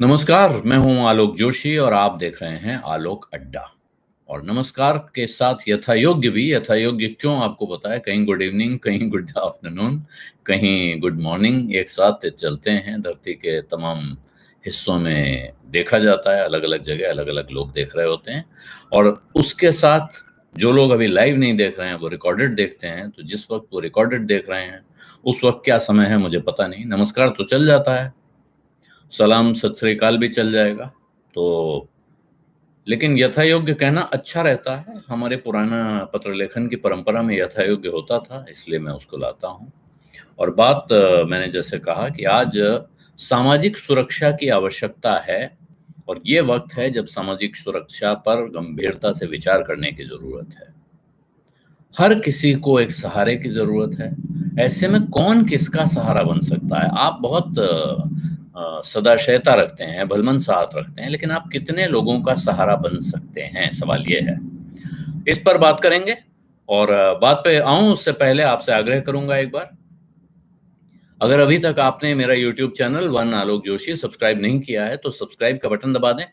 नमस्कार, मैं हूं आलोक जोशी और आप देख रहे हैं आलोक अड्डा। और नमस्कार के साथ यथायोग्य भी, यथायोग्य क्यों आपको पता है, कहीं गुड इवनिंग, कहीं गुड आफ्टरनून, कहीं गुड मॉर्निंग, एक साथ चलते हैं। धरती के तमाम हिस्सों में देखा जाता है, अलग अलग जगह अलग अलग लोग देख रहे होते हैं। और उसके साथ जो लोग अभी लाइव नहीं देख रहे हैं वो रिकॉर्डेड देखते हैं। तो जिस वक्त वो रिकॉर्डेड देख रहे हैं उस वक्त क्या समय है मुझे पता नहीं, नमस्कार तो चल जाता है, सलाम सत श्री अकाल भी चल जाएगा। तो लेकिन यथायोग्य कहना अच्छा रहता है। हमारे पुराना पत्र लेखन की परंपरा में यथायोग्य होता था, इसलिए मैं उसको लाता हूँ। और बात मैंने जैसे कहा कि आज सामाजिक सुरक्षा की आवश्यकता है। और ये वक्त है जब सामाजिक सुरक्षा पर गंभीरता से विचार करने की जरूरत है। हर किसी को एक सहारे की जरूरत है। ऐसे में कौन किसका सहारा बन सकता है? आप बहुत सदाशयता रखते हैं, भलमन साहत रखते हैं, लेकिन आप कितने लोगों का सहारा बन सकते हैं, सवाल ये है। इस पर बात करेंगे। और बात पे आऊं उससे पहले आपसे आग्रह करूंगा एक बार, अगर अभी तक आपने मेरा यूट्यूब चैनल वन आलोक जोशी सब्सक्राइब नहीं किया है तो सब्सक्राइब का बटन दबा दें,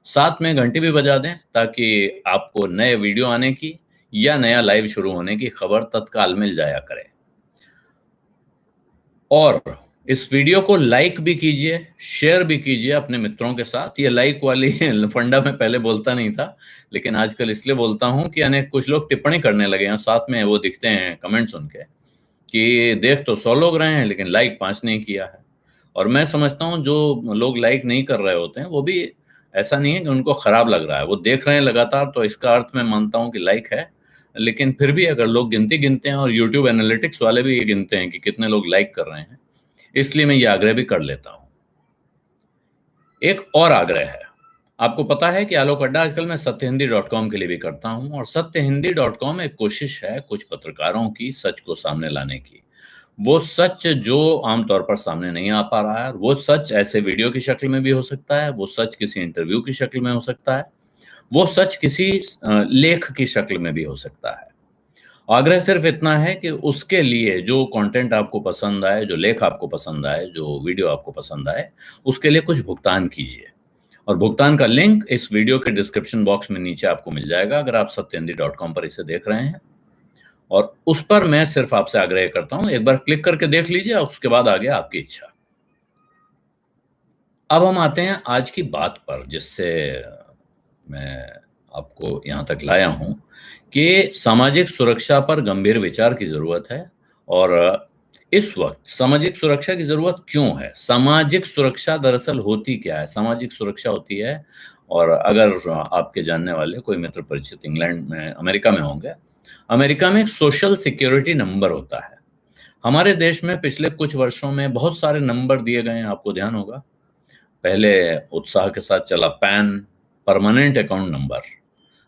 साथ में घंटी भी बजा दें, ताकि आपको नए वीडियो आने की या नया लाइव शुरू होने की खबर तत्काल मिल जाया करे। और इस वीडियो को लाइक भी कीजिए, शेयर भी कीजिए अपने मित्रों के साथ। ये लाइक वाली फंडा मैं पहले बोलता नहीं था, लेकिन आजकल इसलिए बोलता हूं कि अनेक कुछ लोग टिप्पणी करने लगे हैं, साथ में वो दिखते हैं कमेंट सुन के कि देख तो 100 लोग रहे हैं लेकिन लाइक 5 नहीं किया है। और मैं समझता हूं जो लोग लाइक नहीं कर रहे होते हैं वो भी, ऐसा नहीं है कि उनको खराब लग रहा है, वो देख रहे हैं लगातार, तो इसका अर्थ मैं मानता हूं कि लाइक है। लेकिन फिर भी अगर लोग गिनती गिनते हैं, और यूट्यूब एनालिटिक्स वाले भी ये गिनते हैं कि कितने लोग लाइक कर रहे हैं, इसलिए मैं ये आग्रह भी कर लेता हूं। एक और आग्रह है। आपको पता है कि आलोक अड्डा आजकल मैं सत्यहिंदी.com के लिए भी करता हूं, और सत्यहिंदी.com एक कोशिश है कुछ पत्रकारों की सच को सामने लाने की। वो सच जो आमतौर पर सामने नहीं आ पा रहा है, वो सच ऐसे वीडियो की शक्ल में भी हो सकता है, वो सच किसी इंटरव्यू की शक्ल में हो सकता है, वो सच किसी लेख की शक्ल में भी हो सकता है। आग्रह सिर्फ इतना है कि उसके लिए जो कंटेंट आपको पसंद आए, जो लेख आपको पसंद आए, जो वीडियो आपको पसंद आए, उसके लिए कुछ भुगतान कीजिए। और भुगतान का लिंक इस वीडियो के डिस्क्रिप्शन बॉक्स में नीचे आपको मिल जाएगा, अगर आप सत्यहिंदी.com पर इसे देख रहे हैं। और उस पर मैं सिर्फ आपसे आग्रह करता हूं, एक बार क्लिक करके देख लीजिए, उसके बाद आगे आपकी इच्छा। अब हम आते हैं आज की बात पर, जिससे मैं आपको यहां तक लाया हूं कि सामाजिक सुरक्षा पर गंभीर विचार की जरूरत है। और इस वक्त सामाजिक सुरक्षा की जरूरत क्यों है? सामाजिक सुरक्षा दरअसल होती क्या है? सामाजिक सुरक्षा होती है, और अगर आपके जानने वाले कोई मित्र परिचित इंग्लैंड में, अमेरिका में होंगे, अमेरिका में एक सोशल सिक्योरिटी नंबर होता है। हमारे देश में पिछले कुछ वर्षों में बहुत सारे नंबर दिए गए हैं, आपको ध्यान होगा। पहले उत्साह के साथ चला पैन, परमानेंट अकाउंट नंबर।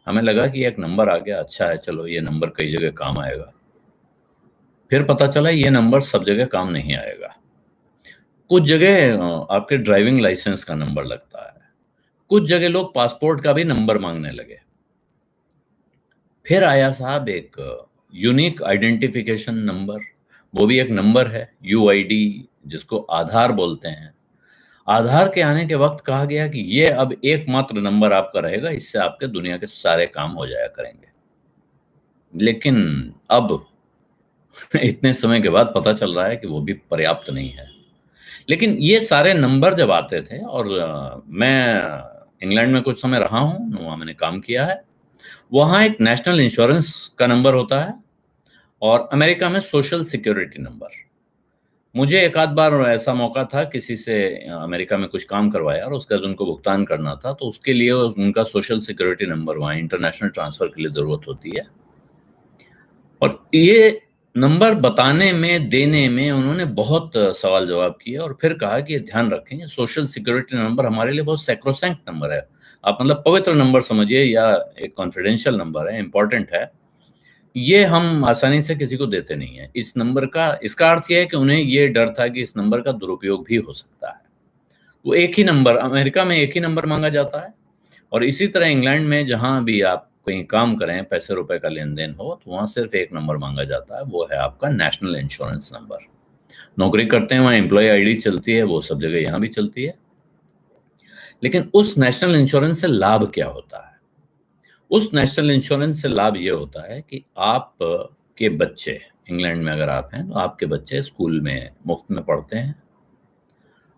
हमें लगा कि एक नंबर आ गया, अच्छा है, चलो ये नंबर कई जगह काम आएगा। फिर पता चला ये नंबर सब जगह काम नहीं आएगा। कुछ जगह आपके ड्राइविंग लाइसेंस का नंबर लगता है, कुछ जगह लोग पासपोर्ट का भी नंबर मांगने लगे। फिर आया साहब एक यूनिक आइडेंटिफिकेशन नंबर, वो भी एक नंबर है, यूआईडी, जिसको आधार बोलते हैं। आधार के आने के वक्त कहा गया कि ये अब एकमात्र नंबर आपका रहेगा, इससे आपके दुनिया के सारे काम हो जाया करेंगे। लेकिन अब इतने समय के बाद पता चल रहा है कि वो भी पर्याप्त नहीं है। लेकिन ये सारे नंबर जब आते थे, और मैं इंग्लैंड में कुछ समय रहा हूँ, वहाँ मैंने काम किया है, वहाँ एक नेशनल इंश्योरेंस का नंबर होता है, और अमेरिका में सोशल सिक्योरिटी नंबर। मुझे एक आध बार ऐसा मौका था, किसी से अमेरिका में कुछ काम करवाया और उसके बाद उनको भुगतान करना था, तो उसके लिए उनका सोशल सिक्योरिटी नंबर, वहाँ इंटरनेशनल ट्रांसफर के लिए ज़रूरत होती है। और ये नंबर बताने में, देने में उन्होंने बहुत सवाल जवाब किए, और फिर कहा कि ये ध्यान रखें, ये सोशल सिक्योरिटी नंबर हमारे लिए बहुत सैक्रोसैंक्ट नंबर है। आप मतलब पवित्र नंबर समझिए, या एक कॉन्फिडेंशियल नंबर है, इंपॉर्टेंट है। ये हम आसानी से किसी को देते नहीं है इस नंबर का। इसका अर्थ यह है कि उन्हें ये डर था कि इस नंबर का दुरुपयोग भी हो सकता है। वो एक ही नंबर, अमेरिका में एक ही नंबर मांगा जाता है। और इसी तरह इंग्लैंड में जहां भी आप कहीं काम करें, पैसे रुपए का लेन देन हो, तो वहां सिर्फ एक नंबर मांगा जाता है, वो है आपका नेशनल इंश्योरेंस नंबर। नौकरी करते हैं वहाँ एम्प्लॉय आईडी चलती है, वो सब जगह यहाँ भी चलती है। लेकिन उस नेशनल इंश्योरेंस से लाभ क्या होता है? उस नेशनल इंश्योरेंस से लाभ ये होता है कि आप के बच्चे, इंग्लैंड में अगर आप हैं, तो आपके बच्चे स्कूल में मुफ्त में पढ़ते हैं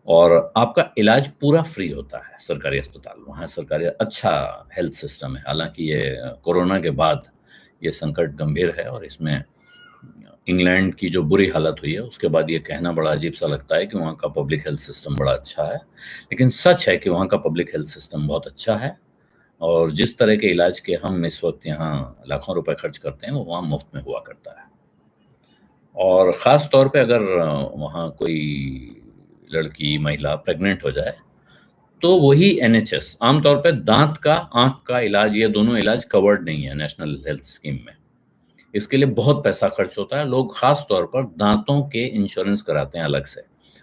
और आपका इलाज पूरा फ्री होता है सरकारी अस्पताल। वहाँ सरकारी अच्छा हेल्थ सिस्टम है। हालाँकि ये कोरोना के बाद ये संकट गंभीर है और इसमें इंग्लैंड की जो बुरी हालत हुई है, उसके बाद ये कहना बड़ा अजीब-सा लगता है कि वहाँ का पब्लिक हेल्थ सिस्टम बड़ा अच्छा है। लेकिन सच है कि वहाँ का पब्लिक हेल्थ सिस्टम बहुत अच्छा है और जिस तरह के इलाज के हम इस वक़्त यहाँ लाखों रुपए खर्च करते हैं, वो वहाँ मुफ़्त में हुआ करता है। और ख़ास तौर पे अगर वहाँ कोई लड़की, महिला प्रेग्नेंट हो जाए, तो वही एनएचएस आमतौर पे दाँत का, आँख का इलाज, ये दोनों इलाज कवर्ड नहीं है नेशनल हेल्थ स्कीम में। इसके लिए बहुत पैसा खर्च होता है। लोग ख़ास तौर पर दाँतों के इंश्योरेंस कराते हैं अलग से।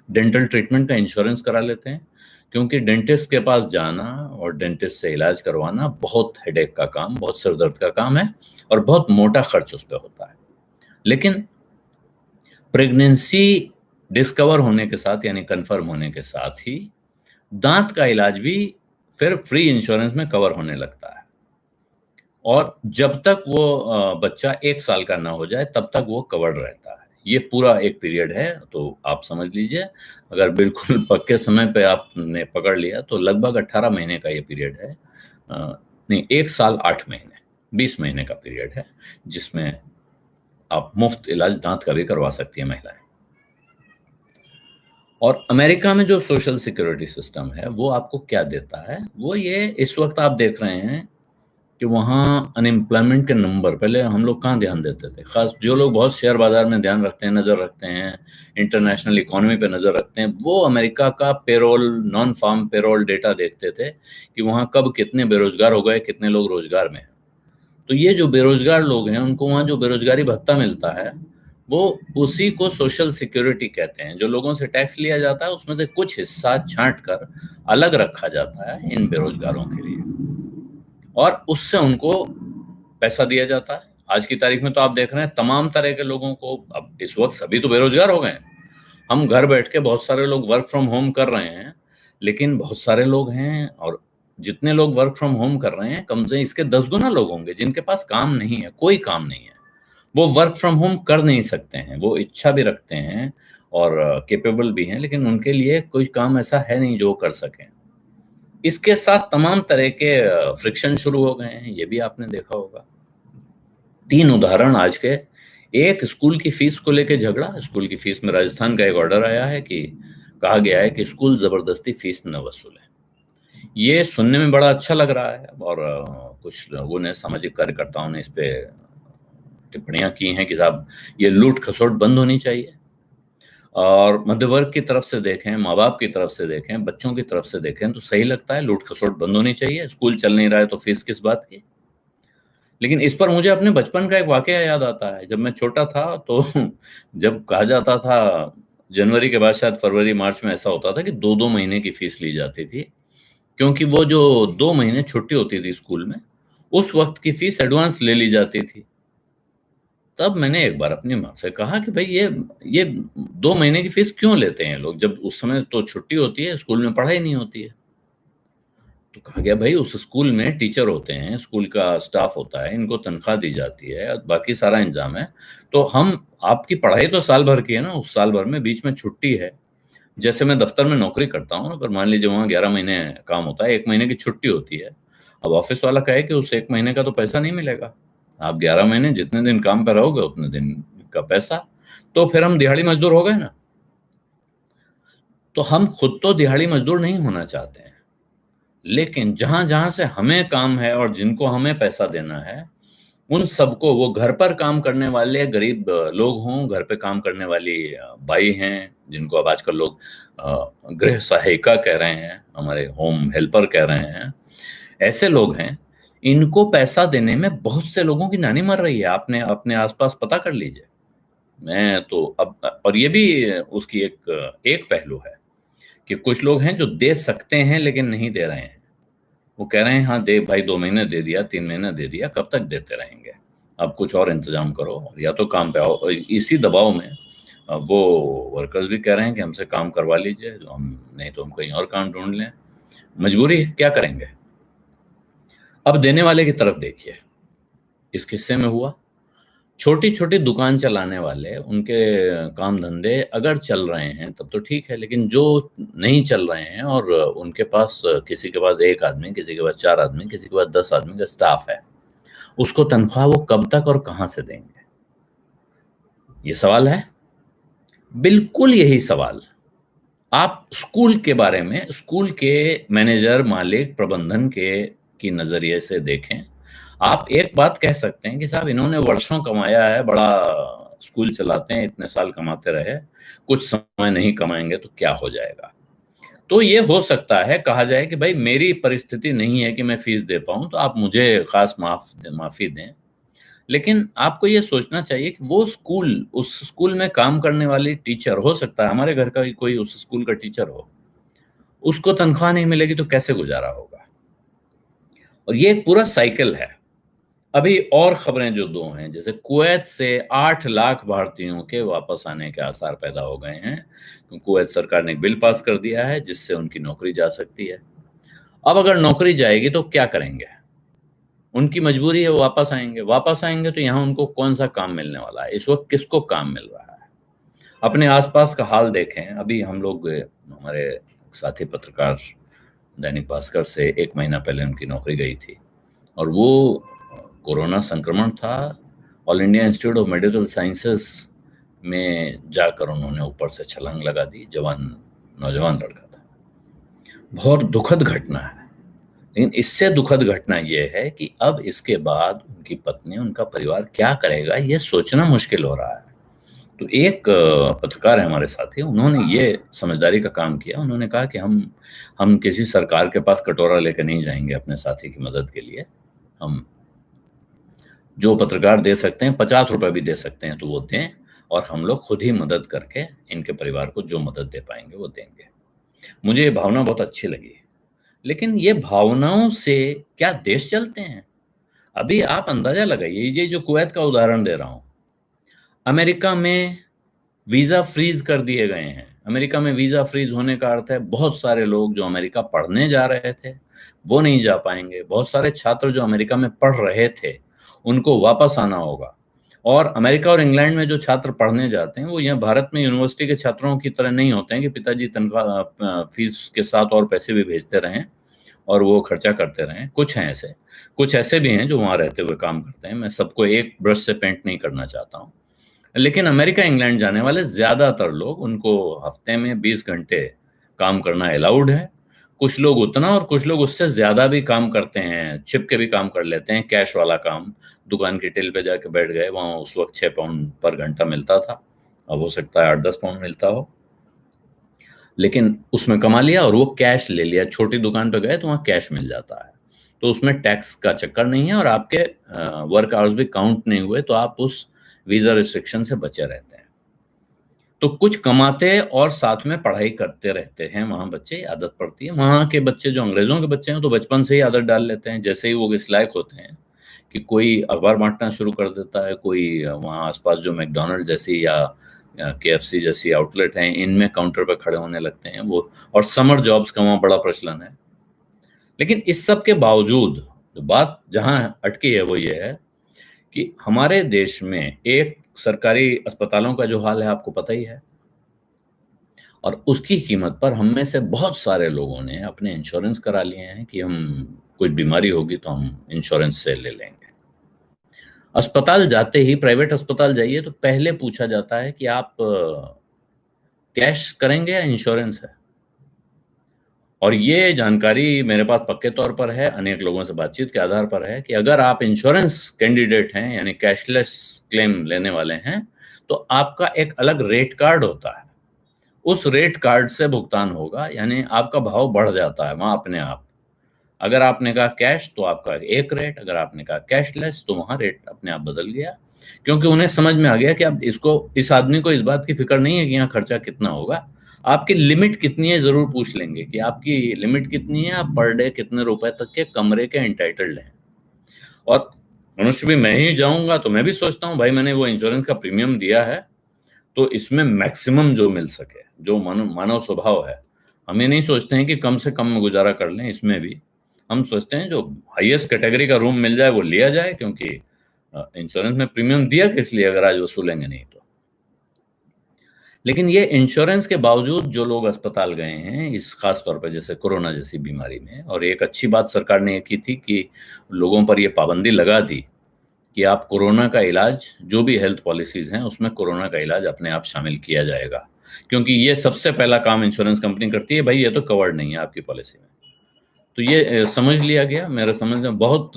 डेंटल ट्रीटमेंट का इंश्योरेंस करा लेते हैं, क्योंकि डेंटिस्ट के पास जाना और डेंटिस्ट से इलाज करवाना बहुत हेडेक का काम, बहुत सिर दर्द का काम है और बहुत मोटा खर्च उस पे होता है। लेकिन प्रेगनेंसी डिस्कवर होने के साथ, यानी कन्फर्म होने के साथ ही दाँत का इलाज भी फिर फ्री इंश्योरेंस में कवर होने लगता है और जब तक वो बच्चा 1 साल का ना हो जाए, तब तक वो कवर्ड रहता है। ये पूरा एक पीरियड है, तो आप समझ लीजिए, अगर बिल्कुल पक्के समय पे आपने पकड़ लिया, तो लगभग 18 महीने का ये पीरियड है। नहीं, 1 साल 8 महीने, 20 महीने का पीरियड है, जिसमें आप मुफ्त इलाज दाँत का भी करवा सकती हैं महिलाएँ। और अमेरिका में जो सोशल सिक्योरिटी सिस्टम है, वो आपको क्या देता है? वो ये इस वक़्त आप देख रहे हैं कि वहाँ अनएम्प्लॉयमेंट के नंबर, पहले हम लोग कहाँ ध्यान देते थे? ख़ास जो लोग बहुत शेयर बाज़ार में ध्यान रखते हैं, नज़र रखते हैं, इंटरनेशनल इकोनॉमी पे नज़र रखते हैं, वो अमेरिका का payroll, non farm payroll data देखते थे कि वहाँ कब कितने बेरोज़गार हो गए, कितने लोग रोज़गार में हैं। तो ये जो बेरोज़गार लोग हैं, उनको वहाँ जो बेरोज़गारी भत्ता मिलता है, वो उसी को सोशल सिक्योरिटी कहते हैं। जो लोगों से टैक्स लिया जाता है, उसमें से कुछ हिस्सा छाँट कर अलग रखा जाता है इन बेरोज़गारों के लिए और उससे उनको पैसा दिया जाता है। आज की तारीख में तो आप देख रहे हैं तमाम तरह के लोगों को, अब इस वक़्त सभी तो बेरोज़गार हो गए हैं। हम घर बैठ के बहुत सारे लोग वर्क फ्रॉम होम कर रहे हैं, लेकिन बहुत सारे लोग हैं और जितने लोग वर्क फ्रॉम होम कर रहे हैं, कम से इसके 10 गुना लोग होंगे जिनके पास काम नहीं है, कोई काम नहीं है। वो वर्क फ्रॉम होम कर नहीं सकते हैं, वो इच्छा भी रखते हैं और कैपेबल भी हैं, लेकिन उनके लिए कोई काम ऐसा है नहीं जो वो कर सकें। इसके साथ तमाम तरह के फ्रिक्शन शुरू हो गए हैं, ये भी आपने देखा होगा। 3 उदाहरण आज के, एक स्कूल की फीस को लेके झगड़ा। स्कूल की फीस में राजस्थान का एक ऑर्डर आया है कि कहा गया है कि स्कूल ज़बरदस्ती फीस न वसूले। ये सुनने में बड़ा अच्छा लग रहा है और कुछ लोगों ने, सामाजिक कार्यकर्ताओं ने इस पे टिप्पणियाँ की हैं कि साहब ये लूट-खसोट बंद होनी चाहिए। और मध्य वर्ग की तरफ से देखें, माँ-बाप की तरफ से देखें, बच्चों की तरफ से देखें तो सही लगता है, लूट-खसोट बंद होनी चाहिए। स्कूल चल नहीं रहा है तो फीस किस बात की? लेकिन इस पर मुझे अपने बचपन का एक वाक़या याद आता है। जब मैं छोटा था तो जब कहा जाता था जनवरी के बाद शायद फरवरी, मार्च में ऐसा होता था कि 2-2 महीने की फीस ली जाती थी। क्योंकि वो जो 2 महीने छुट्टी होती थी स्कूल में, उस वक़्त की फीस एडवांस ले ली जाती थी। तब मैंने एक बार अपनी माँ से कहा कि भई ये 2 महीने की फीस क्यों लेते हैं लोग? जब उस समय तो छुट्टी होती है, स्कूल में पढ़ाई नहीं होती है। तो कहा गया भई उस स्कूल में टीचर होते हैं, स्कूल का स्टाफ होता है, इनको तनख्वाह दी जाती है, बाकी सारा इंतज़ाम है। तो हम आपकी पढ़ाई तो साल भर की है ना, उस साल भर में बीच में छुट्टी है। जैसे मैं दफ़्तर में नौकरी करता हूँ, अगर मान लीजिए वहाँ 11 महीने काम होता है, 1 महीने की छुट्टी होती है। अब ऑफ़िस वाला कहे कि उस 1 महीने का तो पैसा नहीं मिलेगा। आप 11 महीने जितने दिन काम पे रहोगे, उतने दिन का पैसा। तो फिर हम दिहाड़ी मज़दूर हो गए ना। तो हम खुद तो दिहाड़ी मज़दूर नहीं होना चाहते हैं। लेकिन जहाँ-जहाँ से हमें काम है और जिनको हमें पैसा देना है, उन सबको, वो घर पर काम करने वाले गरीब लोग हों, घर पे काम करने वाली बाई हैं, जिनको अब आजकल लोग गृह सहायिका कह रहे हैं, हमारे होम हेल्पर कह रहे हैं, ऐसे लोग हैं, इनको पैसा देने में बहुत से लोगों की नानी मर रही है। आपने अपने आस-पास पता कर लीजिए। मैं तो अब और ये भी उसकी एक पहलू है कि कुछ लोग हैं जो दे सकते हैं लेकिन नहीं दे रहे हैं। वो कह रहे हैं हाँ दे भाई, 2 महीने दे दिया, 3 महीने दे दिया, कब तक देते रहेंगे? अब कुछ और इंतज़ाम करो या तो काम पे आओ। इसी दबाव में वो वर्कर्स भी कह रहे हैं कि हमसे काम करवा लीजिए, जो हम नहीं तो हम कहीं और काम ढूँढ लें। मजबूरी है, क्या करेंगे। अब देने वाले की तरफ देखिए, इस किस्से में हुआ, छोटी छोटी दुकान चलाने वाले, उनके काम धंधे अगर चल रहे हैं तब तो ठीक है, लेकिन जो नहीं चल रहे हैं और उनके पास, किसी के पास 1 आदमी, किसी के पास 4 आदमी, किसी के पास 10 आदमी का स्टाफ है, उसको तनख्वाह वो कब तक और कहां से देंगे, ये सवाल है। बिल्कुल यही सवाल आप स्कूल के बारे में, स्कूल के मैनेजर, मालिक, प्रबंधन के की नजरिए से देखें। आप एक बात कह सकते हैं कि साहब इन्होंने वर्षों कमाया है, बड़ा स्कूल चलाते हैं, इतने साल कमाते रहे, कुछ समय नहीं कमाएंगे तो क्या हो जाएगा। तो ये हो सकता है कहा जाए कि भाई मेरी परिस्थिति नहीं है कि मैं फीस दे पाऊं, तो आप मुझे खास माफी दें। लेकिन आपको ये सोचना चाहिए कि वो स्कूल, उस स्कूल में काम करने वाली टीचर, हो सकता है हमारे घर का ही कोई उस स्कूल का टीचर हो, उसको तनख्वाह नहीं मिलेगी तो कैसे गुजारा होगा। और ये एक पूरा साइकिल है। अभी और खबरें जो 2 हैं, जैसे कुवैत से 8 लाख भारतीयों के वापस आने के आसार पैदा हो गए हैं, तो कुवैत सरकार ने एक बिल पास कर दिया है जिससे उनकी नौकरी जा सकती है। अब अगर नौकरी जाएगी तो क्या करेंगे, उनकी मजबूरी है, वो वापस आएंगे। वापस आएंगे तो यहाँ उनको कौन सा काम मिलने वाला है, इस वक्त किसको काम मिल रहा है। अपने आसपास का हाल देखें। अभी हम लोग, हमारे साथी पत्रकार दैनिक भास्कर से 1 महीना पहले उनकी नौकरी गई थी, और वो कोरोना संक्रमण था, all India institute of medical sciences में जाकर उन्होंने ऊपर से छलांग लगा दी। नौजवान लड़का था। बहुत दुखद घटना है। लेकिन इससे दुखद घटना यह है कि अब इसके बाद उनकी पत्नी, उनका परिवार क्या करेगा, ये सोचना मुश्किल हो रहा है। तो एक पत्रकार है हमारे साथी, उन्होंने ये समझदारी का काम किया। उन्होंने कहा कि हम किसी सरकार के पास कटोरा लेकर नहीं जाएंगे अपने साथी की मदद के लिए। हम जो पत्रकार दे सकते हैं, 50 रुपए भी दे सकते हैं तो वो दें, और हम लोग खुद ही मदद करके इनके परिवार को जो मदद दे पाएंगे वो देंगे। मुझे ये भावना बहुत अच्छी लगी। लेकिन ये भावनाओं से क्या देश चलते हैं? अभी आप अंदाजा लगाइए, ये जो कुवैत का उदाहरण दे रहा हूं, अमेरिका में वीजा फ्रीज कर दिए गए हैं। अमेरिका में वीजा फ्रीज होने का अर्थ है बहुत सारे लोग जो अमेरिका पढ़ने जा रहे थे वो नहीं जा पाएंगे। बहुत सारे छात्र जो अमेरिका में पढ़ रहे थे उनको वापस आना होगा। और अमेरिका और इंग्लैंड में जो छात्र पढ़ने जाते हैं वो यहाँ भारत में यूनिवर्सिटी के छात्रों की तरह नहीं होते हैं कि पिताजी तनख्वाह फीस के साथ और पैसे भी भेजते रहें और वो खर्चा करते रहें। कुछ ऐसे भी हैं जो वहाँ रहते हुए काम करते हैं। मैं सबको एक ब्रश से पेंट नहीं करना चाहता हूँ। लेकिन अमेरिका इंग्लैंड जाने वाले ज्यादातर लोग, उनको हफ्ते में 20 घंटे काम करना अलाउड है। कुछ लोग उतना और कुछ लोग उससे ज्यादा भी काम करते हैं, छिप के भी काम कर लेते हैं। कैश वाला काम, दुकान की टिल पे जाके बैठ गए, वहां उस वक्त 6 पाउंड पर घंटा मिलता था, अब हो सकता है 8-10 पाउंड मिलता हो, लेकिन उसमें कमा लिया और वो कैश ले लिया। छोटी दुकान पे गए तो वहां कैश मिल जाता है, तो उसमें टैक्स का चक्कर नहीं है और आपके वर्क आवर्स भी काउंट नहीं हुए, तो आप उस वीजा रिस्ट्रिक्शन से बचे रहते हैं। तो कुछ कमाते और साथ में पढ़ाई करते रहते हैं वहां बच्चे, आदत पड़ती है। वहां के बच्चे जो अंग्रेजों के बच्चे हैं तो बचपन से ही आदत डाल लेते हैं। जैसे ही वो इस लायक होते हैं कि कोई अखबार बांटना शुरू कर देता है, कोई वहां आसपास जो मैकडोनल्ड जैसी या KFC जैसी आउटलेट हैं, इनमें काउंटर पर खड़े होने लगते हैं वो। और समर जॉब्स का वहां बड़ा प्रचलन है। लेकिन इस सब के बावजूद जो बात जहां अटकी है वो ये है कि हमारे देश में एक सरकारी अस्पतालों का जो हाल है आपको पता ही है, और उसकी कीमत पर हम में से बहुत सारे लोगों ने अपने इंश्योरेंस करा लिए हैं कि हम कुछ बीमारी होगी तो हम इंश्योरेंस से ले लेंगे। अस्पताल जाते ही, प्राइवेट अस्पताल जाइए तो पहले पूछा जाता है कि आप कैश करेंगे या इंश्योरेंस है। और ये जानकारी मेरे पास पक्के तौर पर है, अनेक लोगों से बातचीत के आधार पर है कि अगर आप इंश्योरेंस कैंडिडेट हैं, यानी कैशलेस क्लेम लेने वाले हैं, तो आपका एक अलग रेट कार्ड होता है। उस रेट कार्ड से भुगतान होगा, यानी आपका भाव बढ़ जाता है वहां अपने आप। अगर आपने कहा कैश तो आपका एक रेट, अगर आपने कहा कैशलेस तो वहां रेट अपने आप बदल गया। क्योंकि उन्हें समझ में आ गया कि अब इस आदमी को इस बात की फिक्र नहीं है कि यहाँ खर्चा कितना होगा। आपकी लिमिट कितनी है जरूर पूछ लेंगे कि आपकी लिमिट कितनी है, आप पर डे कितने रुपए तक के कमरे के एंटाइटल्ड हैं। और मनुष्य भी, मैं ही जाऊंगा तो मैं भी सोचता हूँ भाई मैंने वो इंश्योरेंस का प्रीमियम दिया है तो इसमें मैक्सिमम जो मिल सके, जो मानव स्वभाव है हम ये नहीं सोचते हैं कि कम से कम में गुजारा कर लें, इसमें भी हम सोचते हैं जो हाईएस्ट कैटेगरी का रूम मिल जाए वो लिया जाए, क्योंकि इंश्योरेंस में प्रीमियम दिया किस लिए अगर आज वसूलेंगे नहीं तो। लेकिन ये इंश्योरेंस के बावजूद जो लोग अस्पताल गए हैं इस खास तौर पर जैसे कोरोना जैसी बीमारी में, और एक अच्छी बात सरकार ने ये की थी कि लोगों पर ये पाबंदी लगा दी कि आप कोरोना का इलाज, जो भी हेल्थ पॉलिसीज हैं उसमें कोरोना का इलाज अपने आप शामिल किया जाएगा, क्योंकि ये सबसे पहला काम इंश्योरेंस कंपनी करती है, भाई ये तो कवर्ड नहीं है आपकी पॉलिसी में। तो ये समझ लिया गया। मेरे समझ में बहुत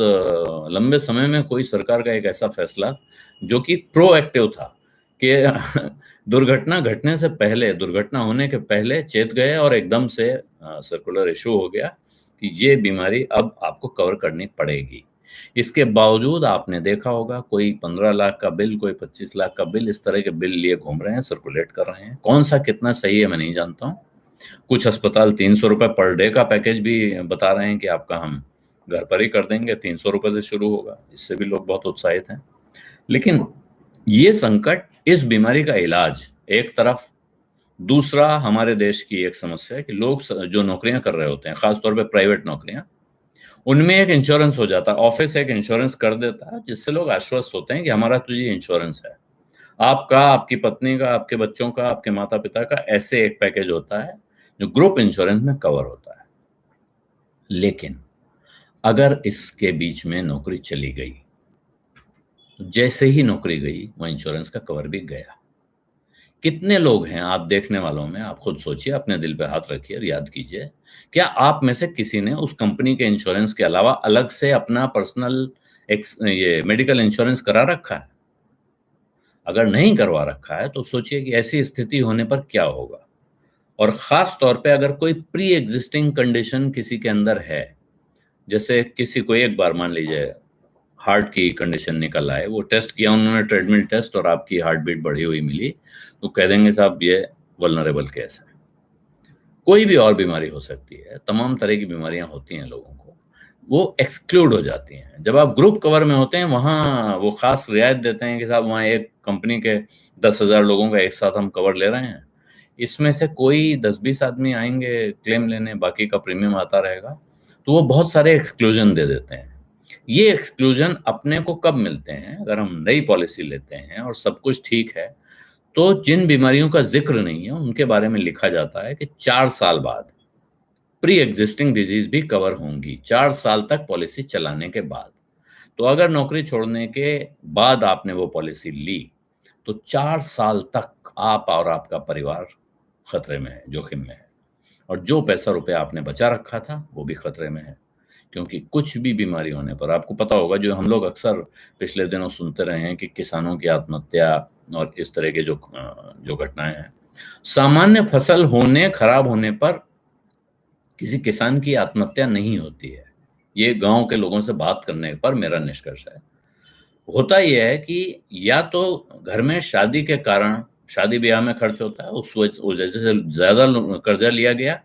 लंबे समय में कोई सरकार का एक ऐसा फैसला जो कि प्रोएक्टिव था कि दुर्घटना घटने से पहले, दुर्घटना होने के पहले चेत गए और एकदम से सर्कुलर इशू हो गया कि ये बीमारी अब आपको कवर करनी पड़ेगी। इसके बावजूद आपने देखा होगा कोई 15 लाख का बिल, कोई 25 लाख का बिल, इस तरह के बिल लिए घूम रहे हैं, सर्कुलेट कर रहे हैं। कौन सा कितना सही है मैं नहीं जानता हूँ। कुछ अस्पताल 300 रुपए पर डे का पैकेज भी बता रहे हैं कि आपका हम घर पर ही कर देंगे, 300 रुपए से शुरू होगा। इससे भी लोग बहुत उत्साहित हैं। लेकिन ये संकट, इस बीमारी का इलाज एक तरफ, दूसरा हमारे देश की एक समस्या है कि लोग जो नौकरियां कर रहे होते हैं, खासतौर पे प्राइवेट नौकरियां, उनमें एक इंश्योरेंस हो जाता है, ऑफिस एक इंश्योरेंस कर देता है जिससे लोग आश्वस्त होते हैं कि हमारा तो ये इंश्योरेंस है। आपका, आपकी पत्नी का, आपके बच्चों का, आपके माता पिता का, ऐसे एक पैकेज होता है जो ग्रुप इंश्योरेंस में कवर होता है। लेकिन अगर इसके बीच में नौकरी चली गई, जैसे ही नौकरी गई वो इंश्योरेंस का कवर भी गया। कितने लोग हैं आप देखने वालों में, आप खुद सोचिए, अपने दिल पे हाथ रखिए और याद कीजिए, क्या आप में से किसी ने उस कंपनी के इंश्योरेंस के अलावा अलग से अपना पर्सनल ये मेडिकल इंश्योरेंस करा रखा है? अगर नहीं करवा रखा है तो सोचिए कि ऐसी स्थिति होने पर क्या होगा। और खास तौर पे अगर कोई प्री एग्जिस्टिंग कंडीशन किसी के अंदर है, जैसे किसी को एक बार मान लीजिए हार्ट की कंडीशन निकल आए, वो टेस्ट किया उन्होंने, ट्रेडमिल टेस्ट, और आपकी हार्ट बीट बढ़ी हुई मिली, तो कह देंगे साहब ये वल्नरेबल केस है। कोई भी और बीमारी हो सकती है, तमाम तरह की बीमारियां होती हैं लोगों को, वो एक्सक्लूड हो जाती हैं। जब आप ग्रुप कवर में होते हैं वहां वो खास रियायत देते हैं कि साहब वहां एक कंपनी के 10,000 लोगों का एक साथ हम कवर ले रहे हैं, इसमें से कोई 10-20 आदमी आएंगे क्लेम लेने, बाकी का प्रीमियम आता रहेगा। तो वो बहुत सारे एक्सक्लूजन दे देते हैं। ये एक्सक्लूजन अपने को कब मिलते हैं? अगर हम नई पॉलिसी लेते हैं और सब कुछ ठीक है, तो जिन बीमारियों का जिक्र नहीं है उनके बारे में लिखा जाता है कि 4 साल बाद प्री एग्जिस्टिंग डिजीज भी कवर होंगी, 4 साल तक पॉलिसी चलाने के बाद। तो अगर नौकरी छोड़ने के बाद आपने वो पॉलिसी ली, तो 4 साल तक आप और आपका परिवार खतरे में है, जोखिम में है। और जो पैसा रुपया आपने बचा रखा था वो भी खतरे में है, क्योंकि कुछ भी बीमारी होने पर, आपको पता होगा जो हम लोग अक्सर पिछले दिनों सुनते रहे हैं कि किसानों की आत्महत्या और इस तरह के जो घटनाएं हैं, सामान्य फसल होने, खराब होने पर किसी किसान की आत्महत्या नहीं होती है। ये गांव के लोगों से बात करने पर मेरा निष्कर्ष है। होता यह है कि या तो घर में शादी के कारण, शादी ब्याह में खर्च होता है, उस वजह से ज्यादा कर्जा लिया गया,